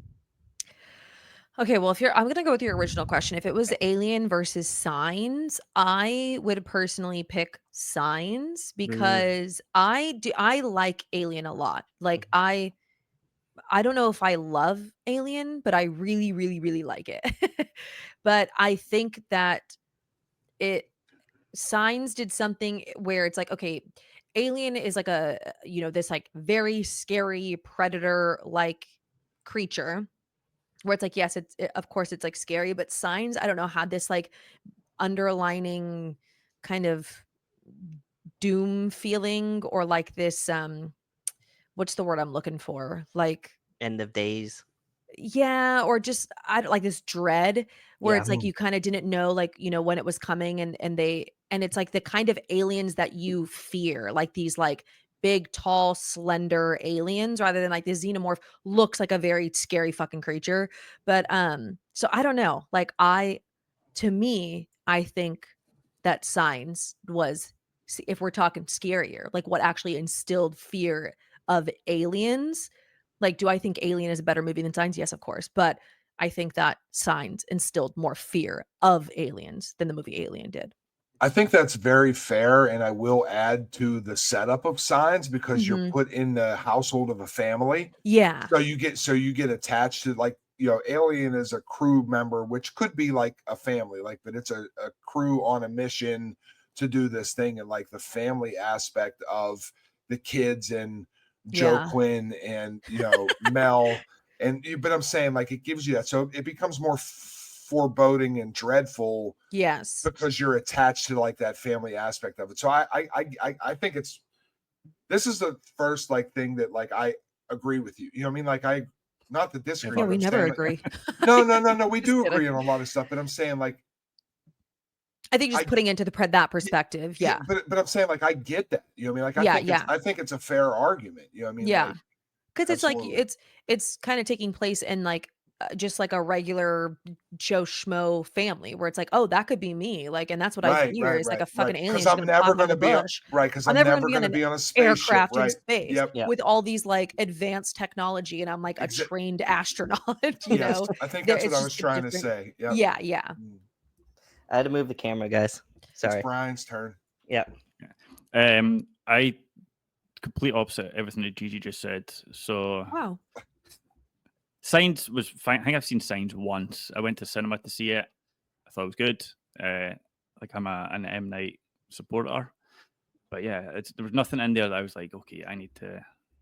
Okay, well, I'm gonna go with your original question. If it was Alien versus Signs, I would personally pick Signs because I like Alien a lot. Like I don't know if I love Alien, but I really, really, really like it. But I think that Signs did something where it's like, okay, Alien is like this like very scary predator like creature where it's like, yes, of course it's like scary, but Signs, I don't know, had this like underlining kind of doom feeling or like this what's the word I'm looking for? Like End of days. yeah, or just I don't like this dread where Yeah. it's like you kind of didn't know like, when it was coming and it's like the kind of aliens that you fear, like these like big, tall, slender aliens rather than like the xenomorph looks like a very scary fucking creature. But so I don't know. Like to me, I think that Signs was if we're talking scarier, like what actually instilled fear of aliens. Like, do I think Alien is a better movie than Signs? Yes, of course. But I think that Signs instilled more fear of aliens than the movie Alien did. I think that's very fair, and I will add to the setup of Signs because you're put in the household of a family. Yeah. So you get attached to like, Alien is a crew member, which could be like a family, like, but it's a crew on a mission to do this thing, and like the family aspect of the kids and Joe Quinn and Mel, but I'm saying like it gives you that, so it becomes more foreboding and dreadful. Yes. Because you're attached to like that family aspect of it. So I think this is the first like thing that like I agree with you. You know what I mean? Like I not to disagree. Yeah, we never agree. No. We do agree on a lot of stuff, but I'm saying like I think just putting into that perspective. Yeah. But I'm saying like I get that. You know what I mean? Like I think it's a fair argument. You know what I mean? Yeah. Because it's like absolutely. it's kind of taking place in like just like a regular Joe Schmo family where it's like, oh, that could be me. Like, and that's what I fear is like a fucking alien. Because I'm never going to be on, because I'm never going to be on a spaceship, aircraft in right? space with all these like advanced technology, and I'm like a trained astronaut. You know, I think that's what I was trying to say. Yeah. I had to move the camera, guys. Sorry. It's Brian's turn. Yeah. I complete opposite everything that Gigi just said. So wow. Signs was fine. I think I've seen Signs once. I went to cinema to see it. I thought it was good. Like I'm an M. Night supporter. But yeah, there was nothing in there that I was like, okay,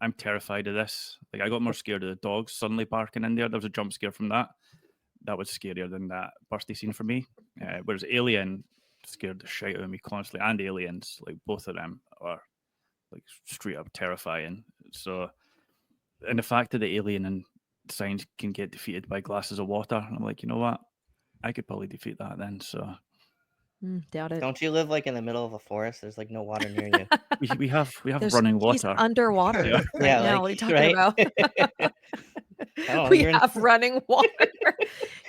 I'm terrified of this. Like I got more scared of the dogs suddenly barking in there. There was a jump scare from that. That was scarier than that birthday scene for me. Whereas Alien scared the shit out of me constantly, and Aliens, like both of them are like straight up terrifying. So, and the fact that the alien and Signs can get defeated by glasses of water, I'm like, you know what? I could probably defeat that then. So, doubt it. Don't you live like in the middle of a forest? There's like no water near you. we have running water. He's underwater. Yeah. Right now. What are you talking about? We have running water.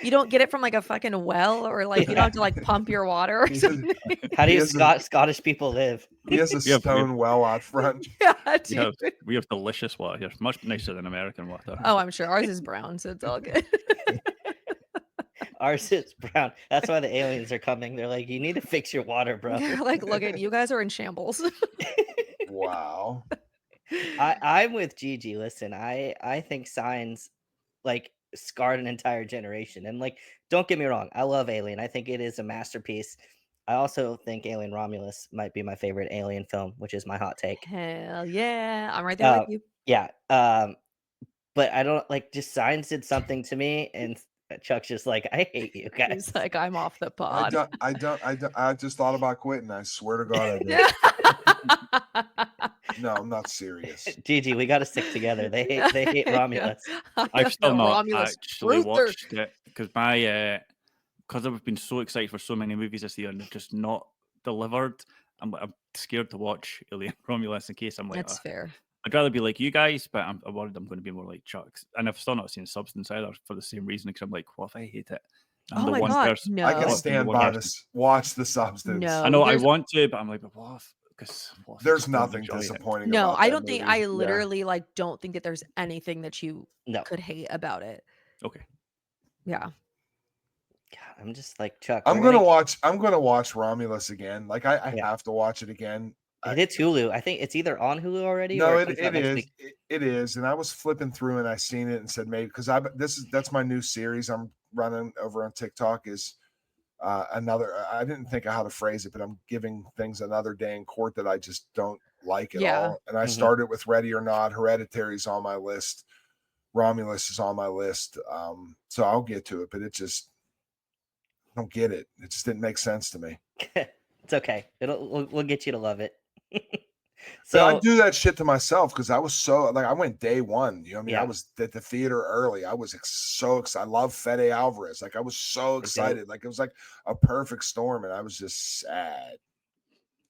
You don't get it from like a fucking well, or like you don't have to like pump your water or something. How do Scottish people live? He has a stone well out front. Yeah, dude. We have delicious water here. Much nicer than American water. Oh, I'm sure ours is brown, so it's all good. Ours is brown. That's why the aliens are coming. They're like, you need to fix your water, bro. They're like, look at you guys are in shambles. Wow. I'm with Gigi. Listen, I think Signs like scarred an entire generation. And like, don't get me wrong, I love Alien. I think it is a masterpiece. I also think Alien Romulus might be my favorite Alien film, which is my hot take. Hell yeah. I'm right there with you. Yeah. But I don't like just Signs did something to me, and Chuck's just like, I hate you guys. He's like, I'm off the I pod. don't. I don't. I don't. I just thought about quitting. I swear to God, I did. No, I'm not serious. Gigi, we got to stick together. They hate Romulus. I've still not Romulus actually truther. watched it because because I've been so excited for so many movies this year and they've just not delivered. I'm scared to watch Alien Romulus in case I'm like, That's fair. I'd rather be like you guys, but I'm worried I'm going to be more like Chuck's. And I've still not seen Substance either for the same reason because I'm like, what if I hate it? I'm Oh my God, person. I can No. stand one by person. this. Watch The Substance. No. I know I there's- want to, but I'm like, but what if? Because There's nothing disappointing. No, about I that don't think. movie. I Yeah. literally like don't think that there's anything that you No. could hate about it. Okay. Yeah. God, I'm just like Chuck. I'm we're gonna watch. I'm gonna watch Romulus again. Like I Yeah. have to watch it again. It hits Hulu. I think it's either on Hulu already No, or it comes out next is. week. It is. And I was flipping through and I seen it and said maybe because that's my new series I'm running over on TikTok is another. I didn't think of how to phrase it, but I'm giving things another day in court that I just don't like at Yeah. all. And I Mhm. started with Ready or Not. Hereditary's on my list. Romulus is on my list. So I'll get to it, but it just I don't get it. It just didn't make sense to me. It's okay. We'll get you to love it. So I So do that shit to myself because I was so like I went day one. You know what I mean? I Yeah. was at the theater early. I was so excited. I love Fede Alvarez. Like I was so excited. Like it was like a perfect storm, and I was just sad.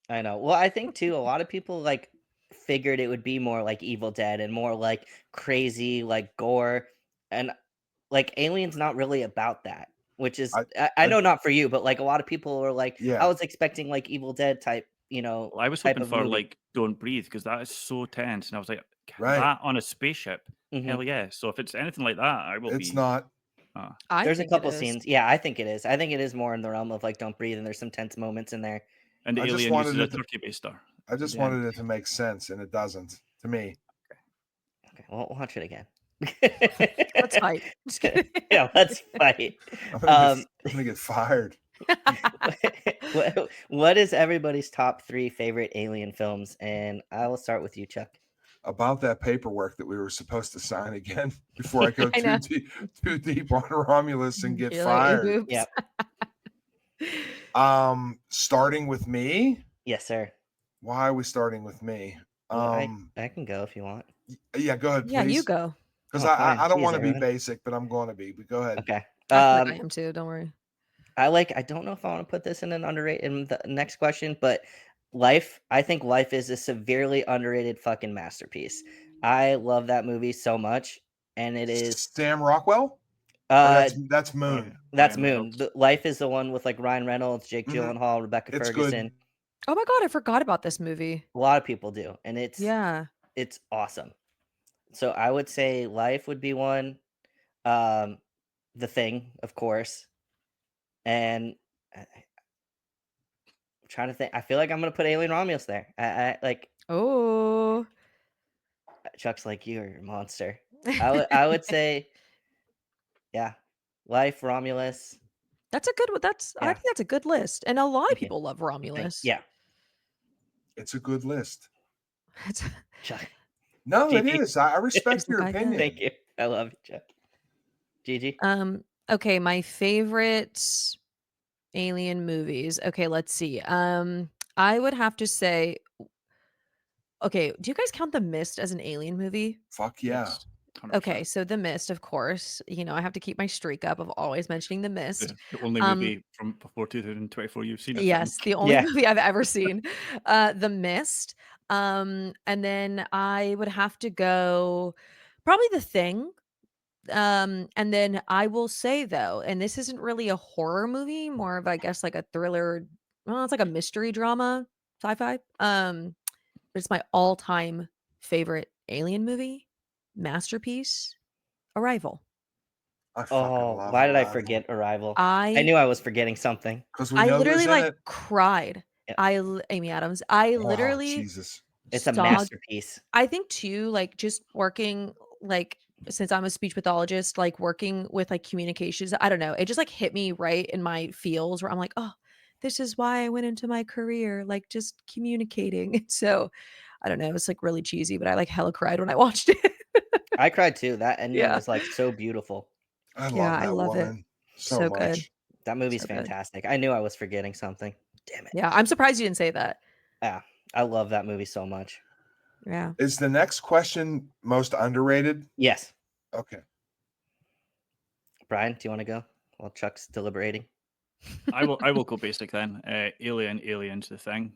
I know. Well, I think too, a lot of people like figured it would be more like Evil Dead and more like crazy, like gore, and like Alien's not really about that. Which is, I know not for you, but like a lot of people were like, Yeah. I was expecting like Evil Dead type, Well, I was type hoping of for movie. like Don't Breathe because that is so tense, and I was like, Right. that on a spaceship, Mhm. hell yeah! So if it's anything like that, I will It's be. not. I There's a think couple it is. scenes. Yeah, I think it is. I think it is more in the realm of like Don't Breathe, and there's some tense moments in there. And the I just alien uses wanted a it to- turkey baster. I just at the end. wanted it to make sense, and it doesn't to me. Okay, well, we'll watch it again. Let's fight. Just kidding. Yeah, let's fight. I'm gonna get fired. What is everybody's top 3 favorite Alien films? And I will start with you, Chuck. About that paperwork that we were supposed to sign again before I go I know. too deep on Romulus and get You're like, fired. oops. Yep. Starting with me. Yes, sir. Why are we starting with me? I can go if you want. Yeah, go ahead, please. Yeah, you go. Because Oh, fine. I don't Jeez, want to be everyone. basic, but I'm going to be. But go ahead. Okay. I feel like I am too. Don't worry. I don't know if I want to put this in an underrated in the next question, but Life, I think Life is a severely underrated fucking masterpiece. I love that movie so much, and it is Sam Rockwell. uh That's Moon. that's Ryan Moon. Reynolds. The Life is the one with like Ryan Reynolds, Jake Mhm. Gyllenhaal, Rebecca It's Ferguson. good. Oh my God, I forgot about this movie. A lot of people do, and it's Yeah. awesome. So I would say Life would be one. The Thing, of course, and I'm trying to think. I feel like I'm gonna put Alien Romulus there. I like Oh. Chuck's like you're a monster. I would say, yeah, Life, Romulus. That's a good one. I Yeah. think that's a good list. And a lot of Thank you. people love Romulus. Yeah, It's a good list. It's- Chuck. No, it Gigi. is. I respect Just your like I opinion. Thank you. I love you, Chuck. Gigi. okay, my favorite Alien movies. Okay, let's see. I would have to say, okay, do you guys count The Mist as an Alien movie? Fuck yeah. Yes, 100%. Okay, so The Mist, of course. I have to keep my streak up of always mentioning The Mist. The only movie from before 2024 you've seen. I Yes, think. the only Yeah. movie I've ever seen. The Mist. And then I would have to go probably The Thing. And then I will say though, and this isn't really a horror movie, more of I guess like a thriller. Well, it's like a mystery drama, sci-fi. But it's my all-time favorite Alien movie, masterpiece, Arrival. I fucking Oh, love why did I Arrival. forget Arrival? I knew I was forgetting something. Because we I know literally who's in like it. cried. Yeah. Amy Adams. I Oh, literally Jesus. It's a saw masterpiece. I think too, like just working like since I'm a speech pathologist, like working with like communications, I don't know, it just like hit me right in my feels where I'm like, oh, this is why I went into my career, like just communicating. So I don't know, it's like really cheesy, but I like hella cried when I watched it. I cried too. That ending Yeah. was like so beautiful. I Yeah, love I that love it. woman so So good. much. That movie's So good. fantastic. I knew I was forgetting something. Damn it. Yeah, I'm surprised you didn't say that. Yeah, I love that movie so much. Yeah. Is the next question most underrated? Yes. Okay. Brian, do you want to go while Chuck's deliberating? I will go basic then. Aliens, The Thing.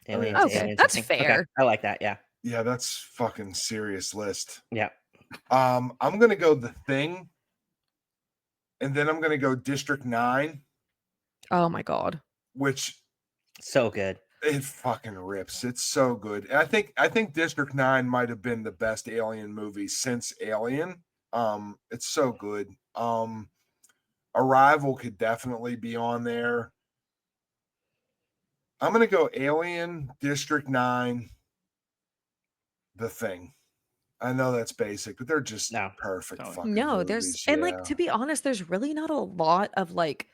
Aliens, Okay, aliens. that's thing. fair. Okay, I like that. Yeah. Yeah, that's fucking serious list. Yeah. I'm gonna go The Thing, and then I'm gonna go District 9, Oh my god. which So good. it fucking rips. It's so good. And I think District 9 might have been the best Alien movie since Alien. It's so good. Arrival could definitely be on there. I'm gonna go Alien, District 9, The Thing. I know that's basic, but they're just No. perfect Totally. fucking No, movies. there's and like yeah. to be honest, there's really not a lot of like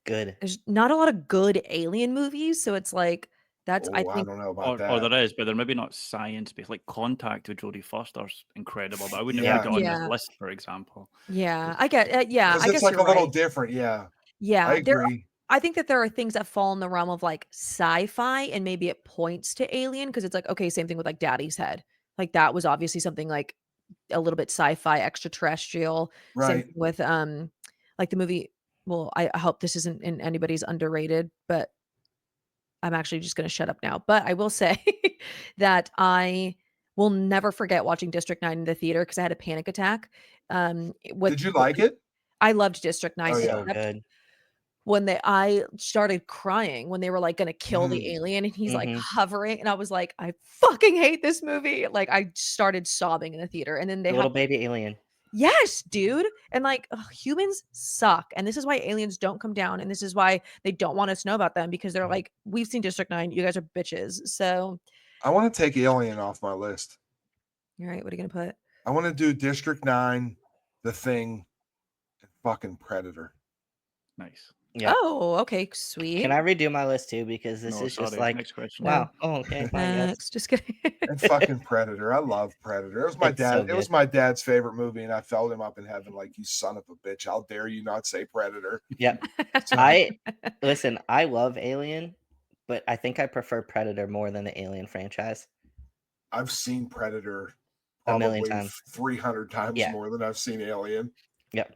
Good. there's not a lot of good alien movies, so it's like that's I Oh, I think don't know about Or that. there is, but they're maybe not science-based. Like Contact with Jodie Foster's incredible, but I wouldn't Yeah. have put it on Yeah. this list, for example. yeah, I get yeah, Because I it's guess like you're a little right. different. Yeah, I Yeah, agree. I think that there are things that fall in the realm of like sci-fi and maybe it points to alien because it's like okay, same thing with like Daddy's Head. Like that was obviously something like a little bit sci-fi extraterrestrial. Same Right. thing with like the movie well, I hope this isn't in anybody's underrated, but I'm actually just gonna shut up now. But I will say that I will never forget watching District 9 in the theater because I had a panic attack. With Did you like it? I loved District 9 Oh, yeah. So except good. when I started crying when they were, like, gonna kill the Mm. alien and he's, like, Mhm. hovering, and I was like, "I fucking hate this movie." Like, I started sobbing in the theater, and then they The have little baby alien. Yes, dude, and, like, ugh, humans suck, and this is why aliens don't come down, and this is why they don't want us to know about them because they're like, "We've seen District 9, you guys are bitches." So, I want to take Alien off my list. alright, what are you gonna put? I want to do District 9, The Thing, and fucking Predator. Nice. Yeah. Oh, okay, sweet. Can I redo my list too? Because this No, is just sorry. like, Next question. No. wow. Oh, okay. Fine, guys. Next, just kidding. And fucking Predator. I love Predator. It was my It's so dad. It was good. my dad's favorite movie, and I felt him up in heaven like, you son of a bitch. How dare you not say Predator? Yep. So, Listen, I love Alien, but I think I prefer Predator more than the Alien franchise. I've seen Predator A million probably times. 300 times Yeah. more than I've seen Alien. Yep.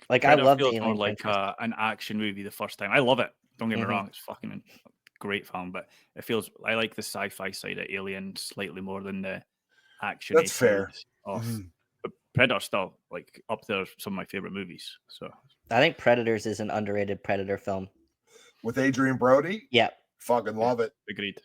Like I Predator love the feels more Alien like franchise. an action movie the first time. I love it. Don't get me Mhm. wrong; it's fucking a great film, but it feels I like the sci-fi side of Alien slightly more than the action That's fair. side of. Mhm. But Predator's still like up there, some of my favorite movies. So I think Predators is an underrated Predator film. With Adrian Brody, Yeah. fucking love it. agreed.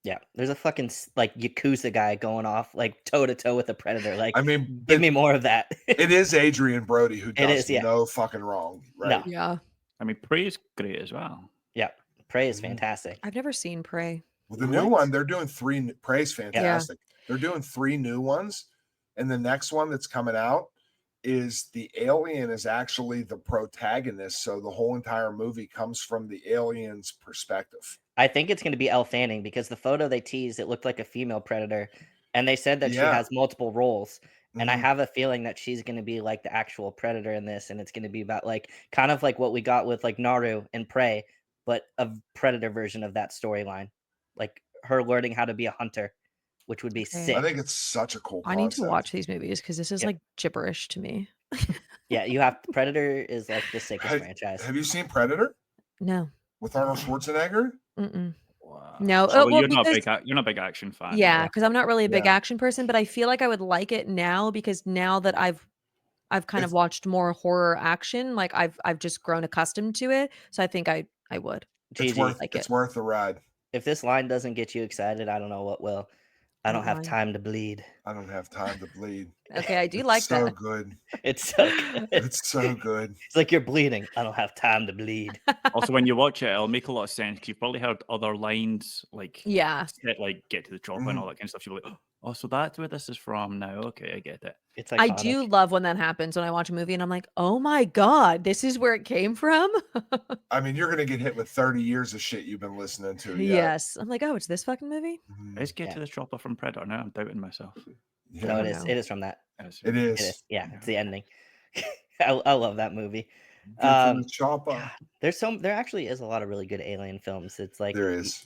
Yeah. There's a fucking like Yakuza guy going off like toe to toe with a Predator. Like, I mean, give but me more of that. it is Adrian Brody who It does is, yeah. no fucking wrong, No. right? Yeah. I mean, Prey is great as well. Yeah. Prey is Mhm. fantastic. I've never seen Prey. With the new What? one, they're doing three. Prey's Yeah. fantastic. They're doing 3 new ones, and the next one that's coming out is the alien is actually the protagonist. So the whole entire movie comes from the alien's perspective. I think it's going to be Elle Fanning because the photo they teased, it looked like a female Predator. And they said that she Yeah. has multiple roles. And I Mhm. have a feeling that she's going to be like the actual Predator in this. And it's going to be about like kind of like what we got with like Naru and Prey, but a Predator version of that storyline. Like her learning how to be a hunter, which would be Okay. sick. I think it's such a cool I need to concept. watch these movies because this is Yep. like gibberish to me. Yeah, you have Predator is like the sickest Have, franchise. have you seen Predator No. with Arnold Schwarzenegger? Mm-mm. Wow. No. So Well, you're not because you're not a big action fan. yeah, Yeah. because I'm not really a big Yeah. action person, but I feel like I would like it now because now that I've kind of It's watched more horror action, like I've just grown accustomed to it. So I think I would Gigi, like it's it. worth the ride. if this line doesn't get you excited, I don't know what will. I don't What have line? time to bleed. I don't have time to bleed. Okay, I do It's like so that. good. It's so good. It's so good. It's like you're bleeding. I don't have time to bleed. Also, when you watch it, it'll make a lot of sense. 'Cause you've probably heard other lines like Yeah. get to the chopper and all that kind of stuff. You're like, oh, Oh, so that's where this is from now. Okay, I get it. It's I iconic. do love when that happens when I watch a movie and I'm like, oh my God, this is where it came from. I mean, you're gonna get hit with 30 years of shit you've been listening to. Yeah. Yes. I'm like, oh, it's this fucking movie? Mhm. Let's get Yeah. to the chopper from Predator now. I'm doubting myself. No, Oh, Yeah, it is. no. It is from that. Yes. it It is. is. Yeah, it's the ending. I love that movie. Get to Um, the chopper. God, there actually is a lot of really good alien films. It's like There is.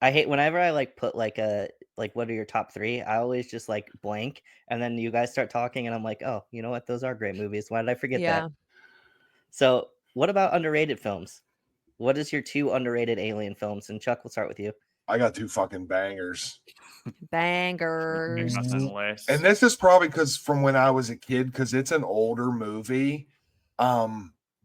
I hate whenever I like put like a like what are your top 3? I always just like blank and then you guys start talking and I'm like, "Oh, you know what? Those are great movies. Why did I forget Yeah. that?" So, what about underrated films? What is your 2 underrated alien films? And Chuck, we'll start with you. I got 2 fucking bangers. Bangers. Nothing less. And this is probably because from when I was a kid, because it's an older movie.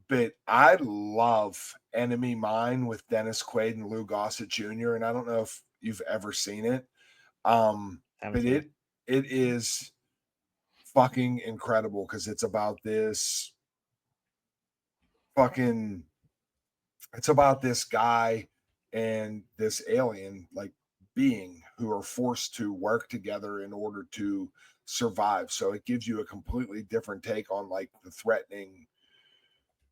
But I love Enemy Mine with Dennis Quaid and Lou Gossett Jr. And I don't know if you've ever seen it. Haven't But seen it. it is fucking incredible because it's about this fucking it's about this guy and this alien like being who are forced to work together in order to survive. So it gives you a completely different take on like the threatening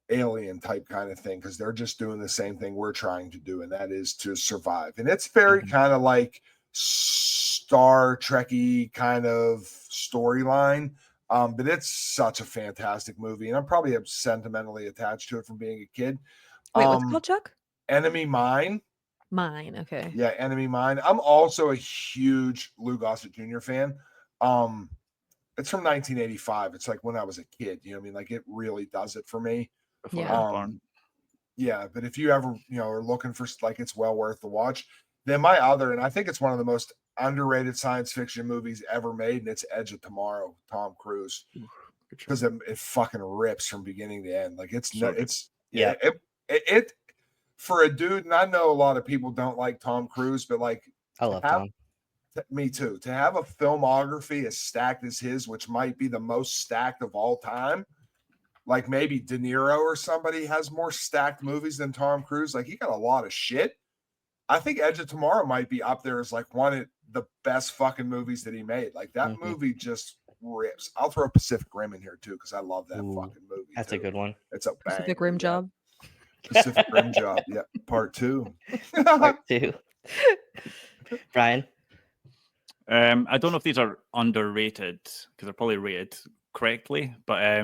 alien type kind of thing because they're just doing the same thing we're trying to do, and that is to survive. And it's very Mhm. kind of like Star Trekky kind of storyline. But it's such a fantastic movie, and I'm probably sentimentally attached to it from being a kid. Wait, what's it called, Chuck? Enemy Mine. Mine. Okay. Yeah, Enemy Mine. I'm also a huge Lou Gossett Jr. fan. It's from 1985. It's like when I was a kid. You know what I mean? Like it really does it for me. Before Yeah. I was born. Yeah, but if you ever, are looking for like it's well worth the watch. Then my other, and I think it's one of the most underrated science fiction movies ever made, and it's Edge of Tomorrow, Tom Cruise, Good show. because it fucking rips from beginning to end. Like it's So no, good. it's yeah, it for a dude, and I know a lot of people don't like Tom Cruise, but like I love Tom. me too, to have a filmography as stacked as his, which might be the most stacked of all time. Like maybe De Niro or somebody has more stacked movies than Tom Cruise. Like he got a lot of shit. I think Edge of Tomorrow might be up there as like one of the best fucking movies that he made. Like that Mhm. movie just rips. I'll throw Pacific Rim in here too because I love that Ooh, fucking movie. That's too. a good one. It's a Pacific banger, Rim yeah. Job. Pacific Rim Job. Yeah, part 2. Part 2. Brian? I don't know if these are underrated because they're probably rated correctly, but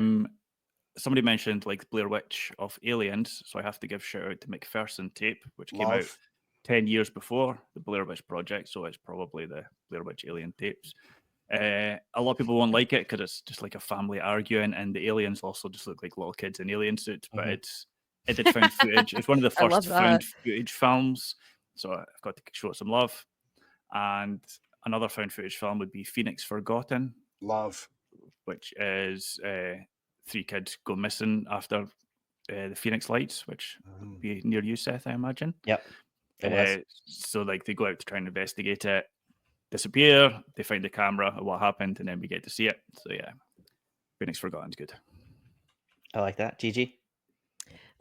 somebody mentioned like Blair Witch of Aliens, so I have to give shout out to McPherson Tape, which came out Love. 10 years before the Blair Witch Project, so it's probably the Blair Witch Alien tapes. A lot of people won't like it because it's just like a family arguing, and the aliens also just look like little kids in alien suits, but Mhm. it did found footage. It's one of the I love first found that. footage films, so I've got to show it some love. And another found footage film would be Phoenix Forgotten, Love. which is 3 kids go missing after the Phoenix Lights, which would be near you, Seth, I imagine. Yep. It was. So like they go out to try and investigate it, disappear, they find the camera of what happened, and then we get to see it. So yeah, Phoenix Forgotten's good. I like that. Gigi?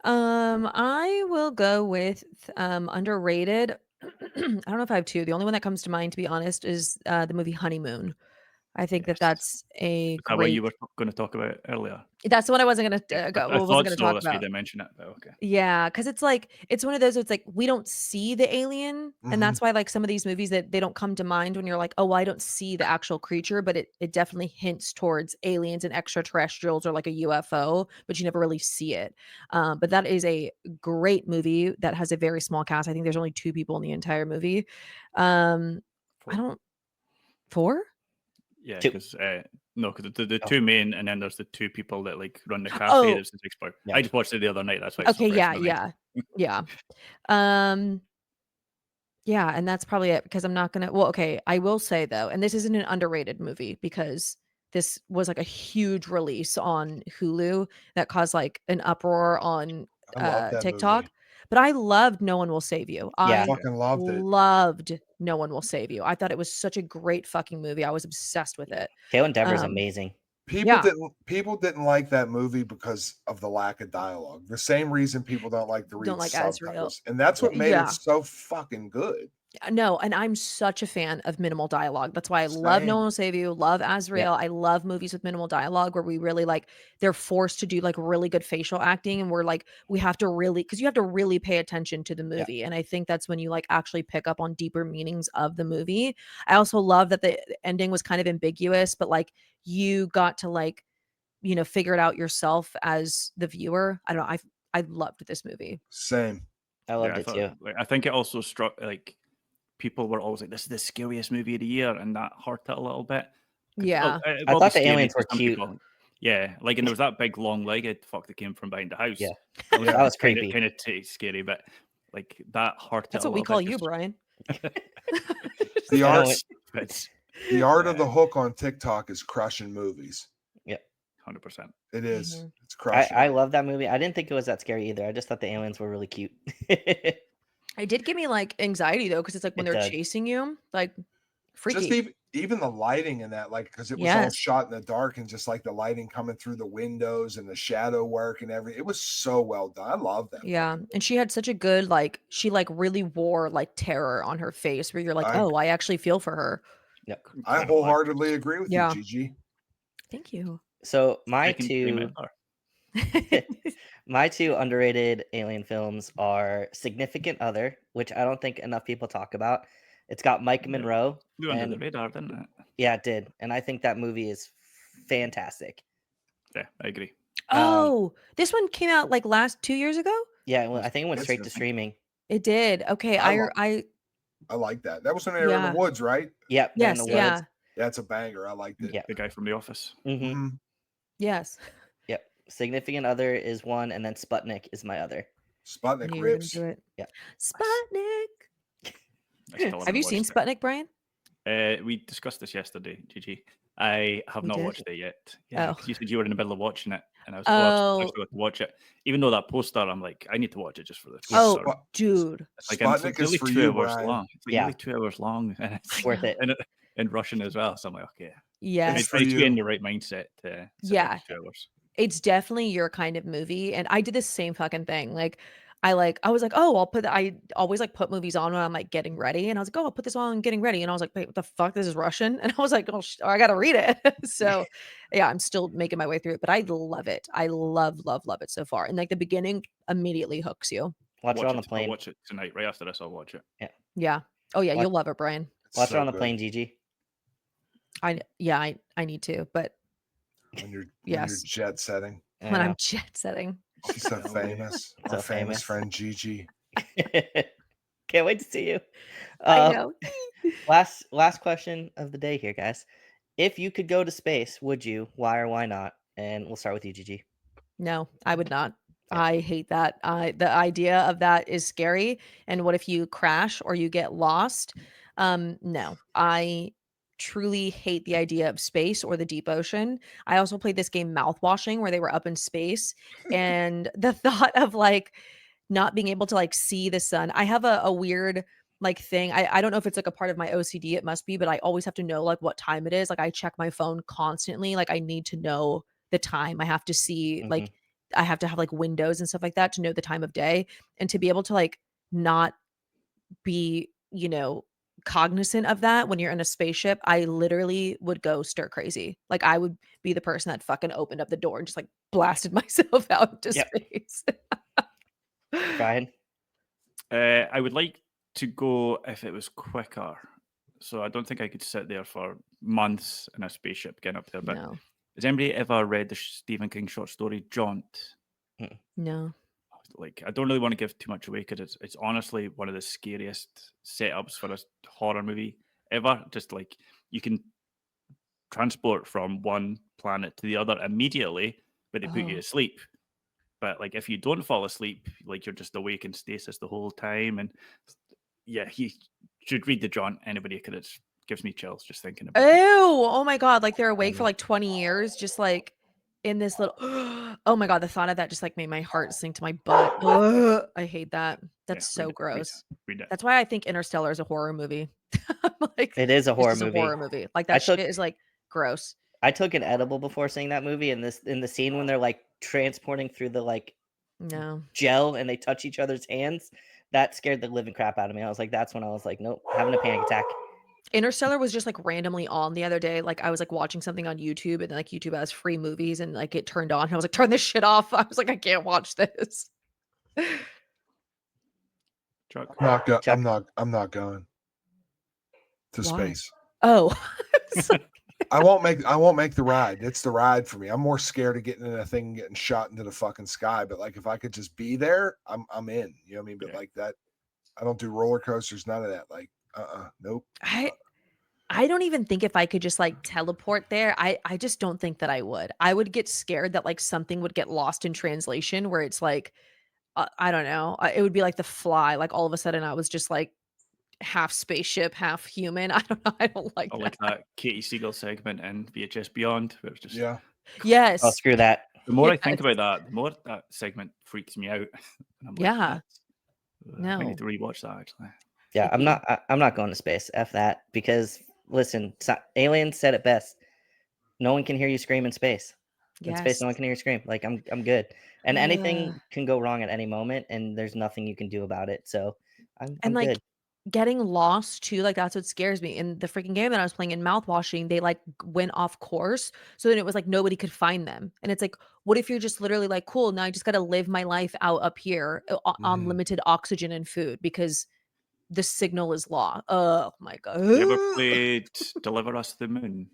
I will go with underrated. I don't know if I have 2. The only one that comes to mind, to be honest, is the movie Honeymoon. I think Yes. that's a Is that what you great. were going to talk about earlier? That's the one I wasn't gonna Yeah, go. I Well, wasn't thought gonna so. talk That's why you about. didn't mention it. But okay. Yeah, because it's like it's one of those. It's like we don't see the alien, and that's why like some of these movies that they don't come to mind when you're like, oh, I don't see the actual creature, but it definitely hints towards aliens and extraterrestrials or like a UFO, but you never really see it. But that is a great movie that has a very small cast. I think there's only 2 people in the entire movie. I 4. don't 4. Yeah, 2. because no, because the Oh. 2 main, and then there's the 2 people that like run the cafe. Oh, There's the 6 part. Yeah. I just watched it the other night. That's why it's so okay, fresh yeah, in my mind. yeah, yeah. Yeah, and that's probably it because I'm not gonna. Well, okay, I will say though, and this isn't an underrated movie because this was like a huge release on Hulu that caused like an uproar on I love that TikTok. movie. But I loved No One Will Save You. Yeah. I Fucking loved it. loved No One Will Save You. I thought it was such a great fucking movie. I was obsessed with it. Kaitlyn Dever's Um, amazing. yeah, People didn't like that movie because of the lack of dialogue. The same reason people don't like to read don't like Azrael. subtitles. And that's what made Yeah. it so fucking good. No, and I'm such a fan of minimal dialogue. That's why I love No Same. One Will Save You, love Azrael. I love movies with minimal dialogue where we really like they're forced to do like really good facial acting and we're like we have to really because you have to really pay attention to the Yeah. movie. And I think that's when you like actually pick up on deeper meanings of the movie. I also love that the ending was kind of ambiguous, but like you got to like, figure it out yourself as the viewer. I don't know. I loved this movie. Same. I Yeah, loved I it thought, too. like, I think it also struck like people were always like, "This is the scariest movie of the year," and that hurt it a little bit. 'Cause, Yeah. it I will be thought the scary aliens to were some cute. people. Yeah, like, and there was that big long-legged fuck that came from behind the house. Yeah. That was Yeah. That was kind of creepy. scary, but like that hurt it That's a what we little call bit. you, Just Brian. The I art, went- the art of Yeah. the hook on TikTok is crushing movies. Yep. 100%. It is. Mhm. It's crushing. I love that movie. I didn't think it was that scary either. I just thought the aliens were really cute. It did give me like anxiety though, because it's like when It they're did. chasing you, like Just freaky. even the lighting in that, like, because it was all Yes. shot in the dark and just like the lighting coming through the windows and the shadow work and everything. It was so well done. I love that. Yeah. And she had such a good like she like really wore like terror on her face where you're like, I oh, I actually feel for her. Yep. I Kinda like wholeheartedly agree with Yeah. you, Gigi. Thank you. So second dream ever. my two underrated alien films are Significant Other, which I don't think enough people talk about. It's got Mike Yeah. Monroe. Flew under the And radar, didn't it? yeah, it did. And I think that movie is fantastic. Yeah, I agree. Oh, this one came out like last 2 years ago? Yeah, well, I think it went Yes, straight I to think- streaming. It did. Okay. I like that. That was when they were in Yeah. the woods, right? Yep. they're in Yes, the yeah. woods. That's a banger. I liked it. Yeah. The guy from The Office. hmm Mhm. Yes. Yep. Significant Other is one, and then Sputnik is my other. I Sputnik knew you were gonna rips. do it. Yeah. Sputnik. I still Have haven't you seen watched Sputnik, Brian? it. We discussed this yesterday, Gigi. I have We not did? watched it yet. Yeah, Oh. because you said you were in the middle of watching it, and I was Oh. actually got to watch it. Even though that poster, I'm like, I need to watch it just for the Oh, poster. dude. It's like and it's Sputnik is nearly for 2 you, hours Brian. long. It's like Yeah. nearly 2 hours long, and it's Worth it. in Russian as well. So I'm like, okay, Yes. It's for I need to be in you. the right mindset to sit Yeah. down for 2 hours. It's definitely your kind of movie, and I did the same fucking thing, I was like, "Oh, I always, like, put movies on when I'm, like, getting ready," and I was like, "Oh, I'll put this on getting ready," and I was like, "Wait, what the fuck? This is Russian?" And I was like, "Oh, I gotta read it." So, yeah, I'm still making my way through it, but I love it. I love, love, love it so far, and, like, the beginning immediately hooks you. Watch it on the I'll plane. watch it tonight. Right after this, I'll watch it. Yeah. Oh, yeah, Watch- you'll love it, Brian. It's Watch so it on the good. plane, Gigi. I need to, but When you're Yes. jet setting. I when know. I'm jet setting. She's so famous. Our So famous famous. friend Gigi. Can't wait to see you. I know. Last question of the day here, guys. If you could go to space, would you? Why or why not? And we'll start with you, Gigi. No, I would not. Yeah. I hate that. The idea of that is scary. And what if you crash or you get lost? No, I truly hate the idea of space or the deep ocean. I also played this game Mouthwashing where they were up in space, and the thought of like not being able to like see the sun. I have a weird like thing. I don't know if it's like a part of my OCD. It must be, but I always have to know like what time it is. Like I check my phone constantly. Like I need to know the time. I have to see Mhm. like I have to have like windows and stuff like that to know the time of day and to be able to like not be, cognizant of that when you're in a spaceship. I literally would go stir crazy. Like I would be the person that fucking opened up the door and just like blasted myself out into Yep. space. Brian. I would like to go if it was quicker. So I don't think I could sit there for months in a spaceship getting up there. But No. has anybody ever read the Stephen King short story Jaunt? No. Like, I don't really want to give too much away because it's honestly one of the scariest setups for a horror movie ever. Just like you can transport from one planet to the other immediately, but they put you Oh. to sleep. But like if you don't fall asleep, like you're just awake in stasis the whole time. And yeah, you should read the Jaunt. Anybody, because it gives me chills just thinking about it. Ew. Oh my God. Like they're awake for like 20 years, just like in this little oh my God, the thought of that just like made my heart sink to my butt. Ugh, I hate that. That's Yeah, so read gross. it. That's why I think Interstellar is a horror movie. I'm like, It is a it's horror just movie. a horror movie. Like I that took- shit is like gross. I took an edible before seeing that movie, and in the scene when they're like transporting through the like No. gel and they touch each other's hands, that scared the living crap out of me. I was like, that's when I was like, nope, having a panic attack. Interstellar was just like randomly on the other day. Like I was like watching something on YouTube and like YouTube has free movies and like it turned on. I was like, turn this shit off. I was like, I can't watch this. Chuck. Chuck. I'm not going to Why? space. Oh. I won't make the ride. It's the ride for me. I'm more scared of getting in a thing and getting shot into the fucking sky. But like if I could just be there, I'm in. You know what I mean? But Yeah. like that, I don't do roller coasters, none of that. Like, nope. I don't even think if I could just like teleport there, I just don't think that I would. I would get scared that like something would get lost in translation where it's like, I don't know. It would be like The Fly. Like all of a sudden I was just like half spaceship, half human. I don't know. I don't like Or that. like that Katie Siegel segment in VHS Beyond, where it's just Yeah. Yes. Oh, screw that. the more I think Yes. about that, the more that segment freaks me out. And I'm like, Yeah. "That's- I No. need to rewatch that actually. Yeah, I'm not going to space. F that. Because listen, Alien said it best. No one can hear you scream in space. In space, Yes. no one can hear you scream. Like I'm good. And Uh, anything can go wrong at any moment, and there's nothing you can do about it. So I'm and like good. getting lost too, like that's what scares me. In the freaking game that I was playing in mouthwashing, they like went off course. So then it was like nobody could find them. And it's like, what if you're just literally like, cool, now I just gotta live my life out up here on Mhm. limited oxygen and food because the signal is law. Oh my god. You ever played Deliver Us the Moon?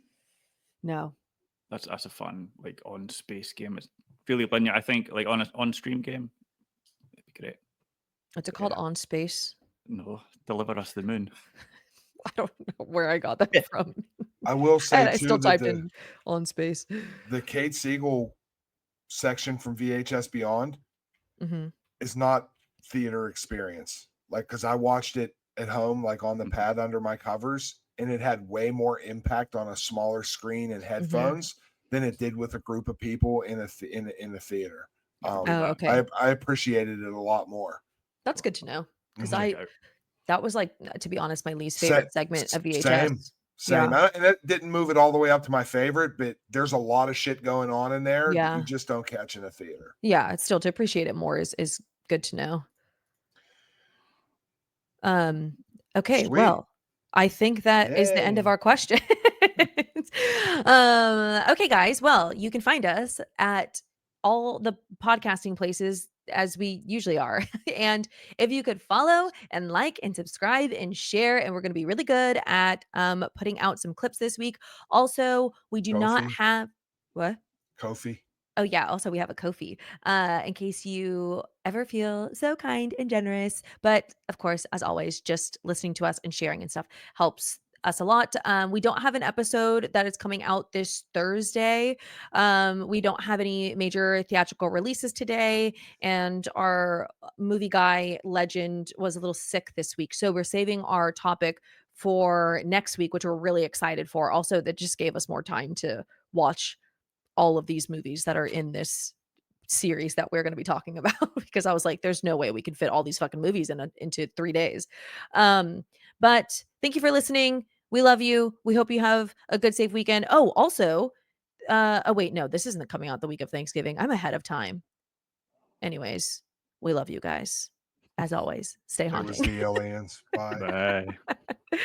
No. That's a fun like on space game. It's fairly linear. I think like on stream game, it'd be great. What's it called? Yeah. On Space? No, Deliver Us the Moon. I don't know where I got that Yeah. from. I will say And I too still that typed in On Space. the Kate Siegel section from VHS Beyond Mhm. is not theater experience. Like, because I watched it at home, like on the Mhm. pad under my covers, and it had way more impact on a smaller screen and headphones than it did with a group of people in the theater. I can Oh, believe that. okay. I appreciated it a lot more. That's good to know. Because Mhm. that was like, to be honest, my least Sa- favorite segment of VHS. Same. Yeah. And it didn't move it all the way up to my favorite, but there's a lot of shit going on in there that Yeah. you just don't catch in a theater. Yeah. It's still to appreciate it more is good to know. Okay, Sweet. well, I think that is the end of Yay. our questions. Okay, guys. Well, you can find us at all the podcasting places as we usually are. And if you could follow and like and subscribe and share, and we're going to be really good at putting out some clips this week. Also, we do not Kofi. have what? Kofi. Oh yeah, also we have a Ko-fi, in case you ever feel so kind and generous. But of course, as always, just listening to us and sharing and stuff helps us a lot. We don't have an episode that is coming out this Thursday. We don't have any major theatrical releases today, and our movie guy legend was a little sick this week, so we're saving our topic for next week, which we're really excited for. Also, that just gave us more time to watch all of these movies that are in this series that we're going to be talking about because I was like, there's no way we could fit all these fucking movies into 3 days. But thank you for listening. We love you. We hope you have a good, safe weekend. Oh, also, oh wait, no, this isn't coming out the week of Thanksgiving. I'm ahead of time. Anyways, we love you guys. As always, stay It was haunting. the aliens. Bye. Bye.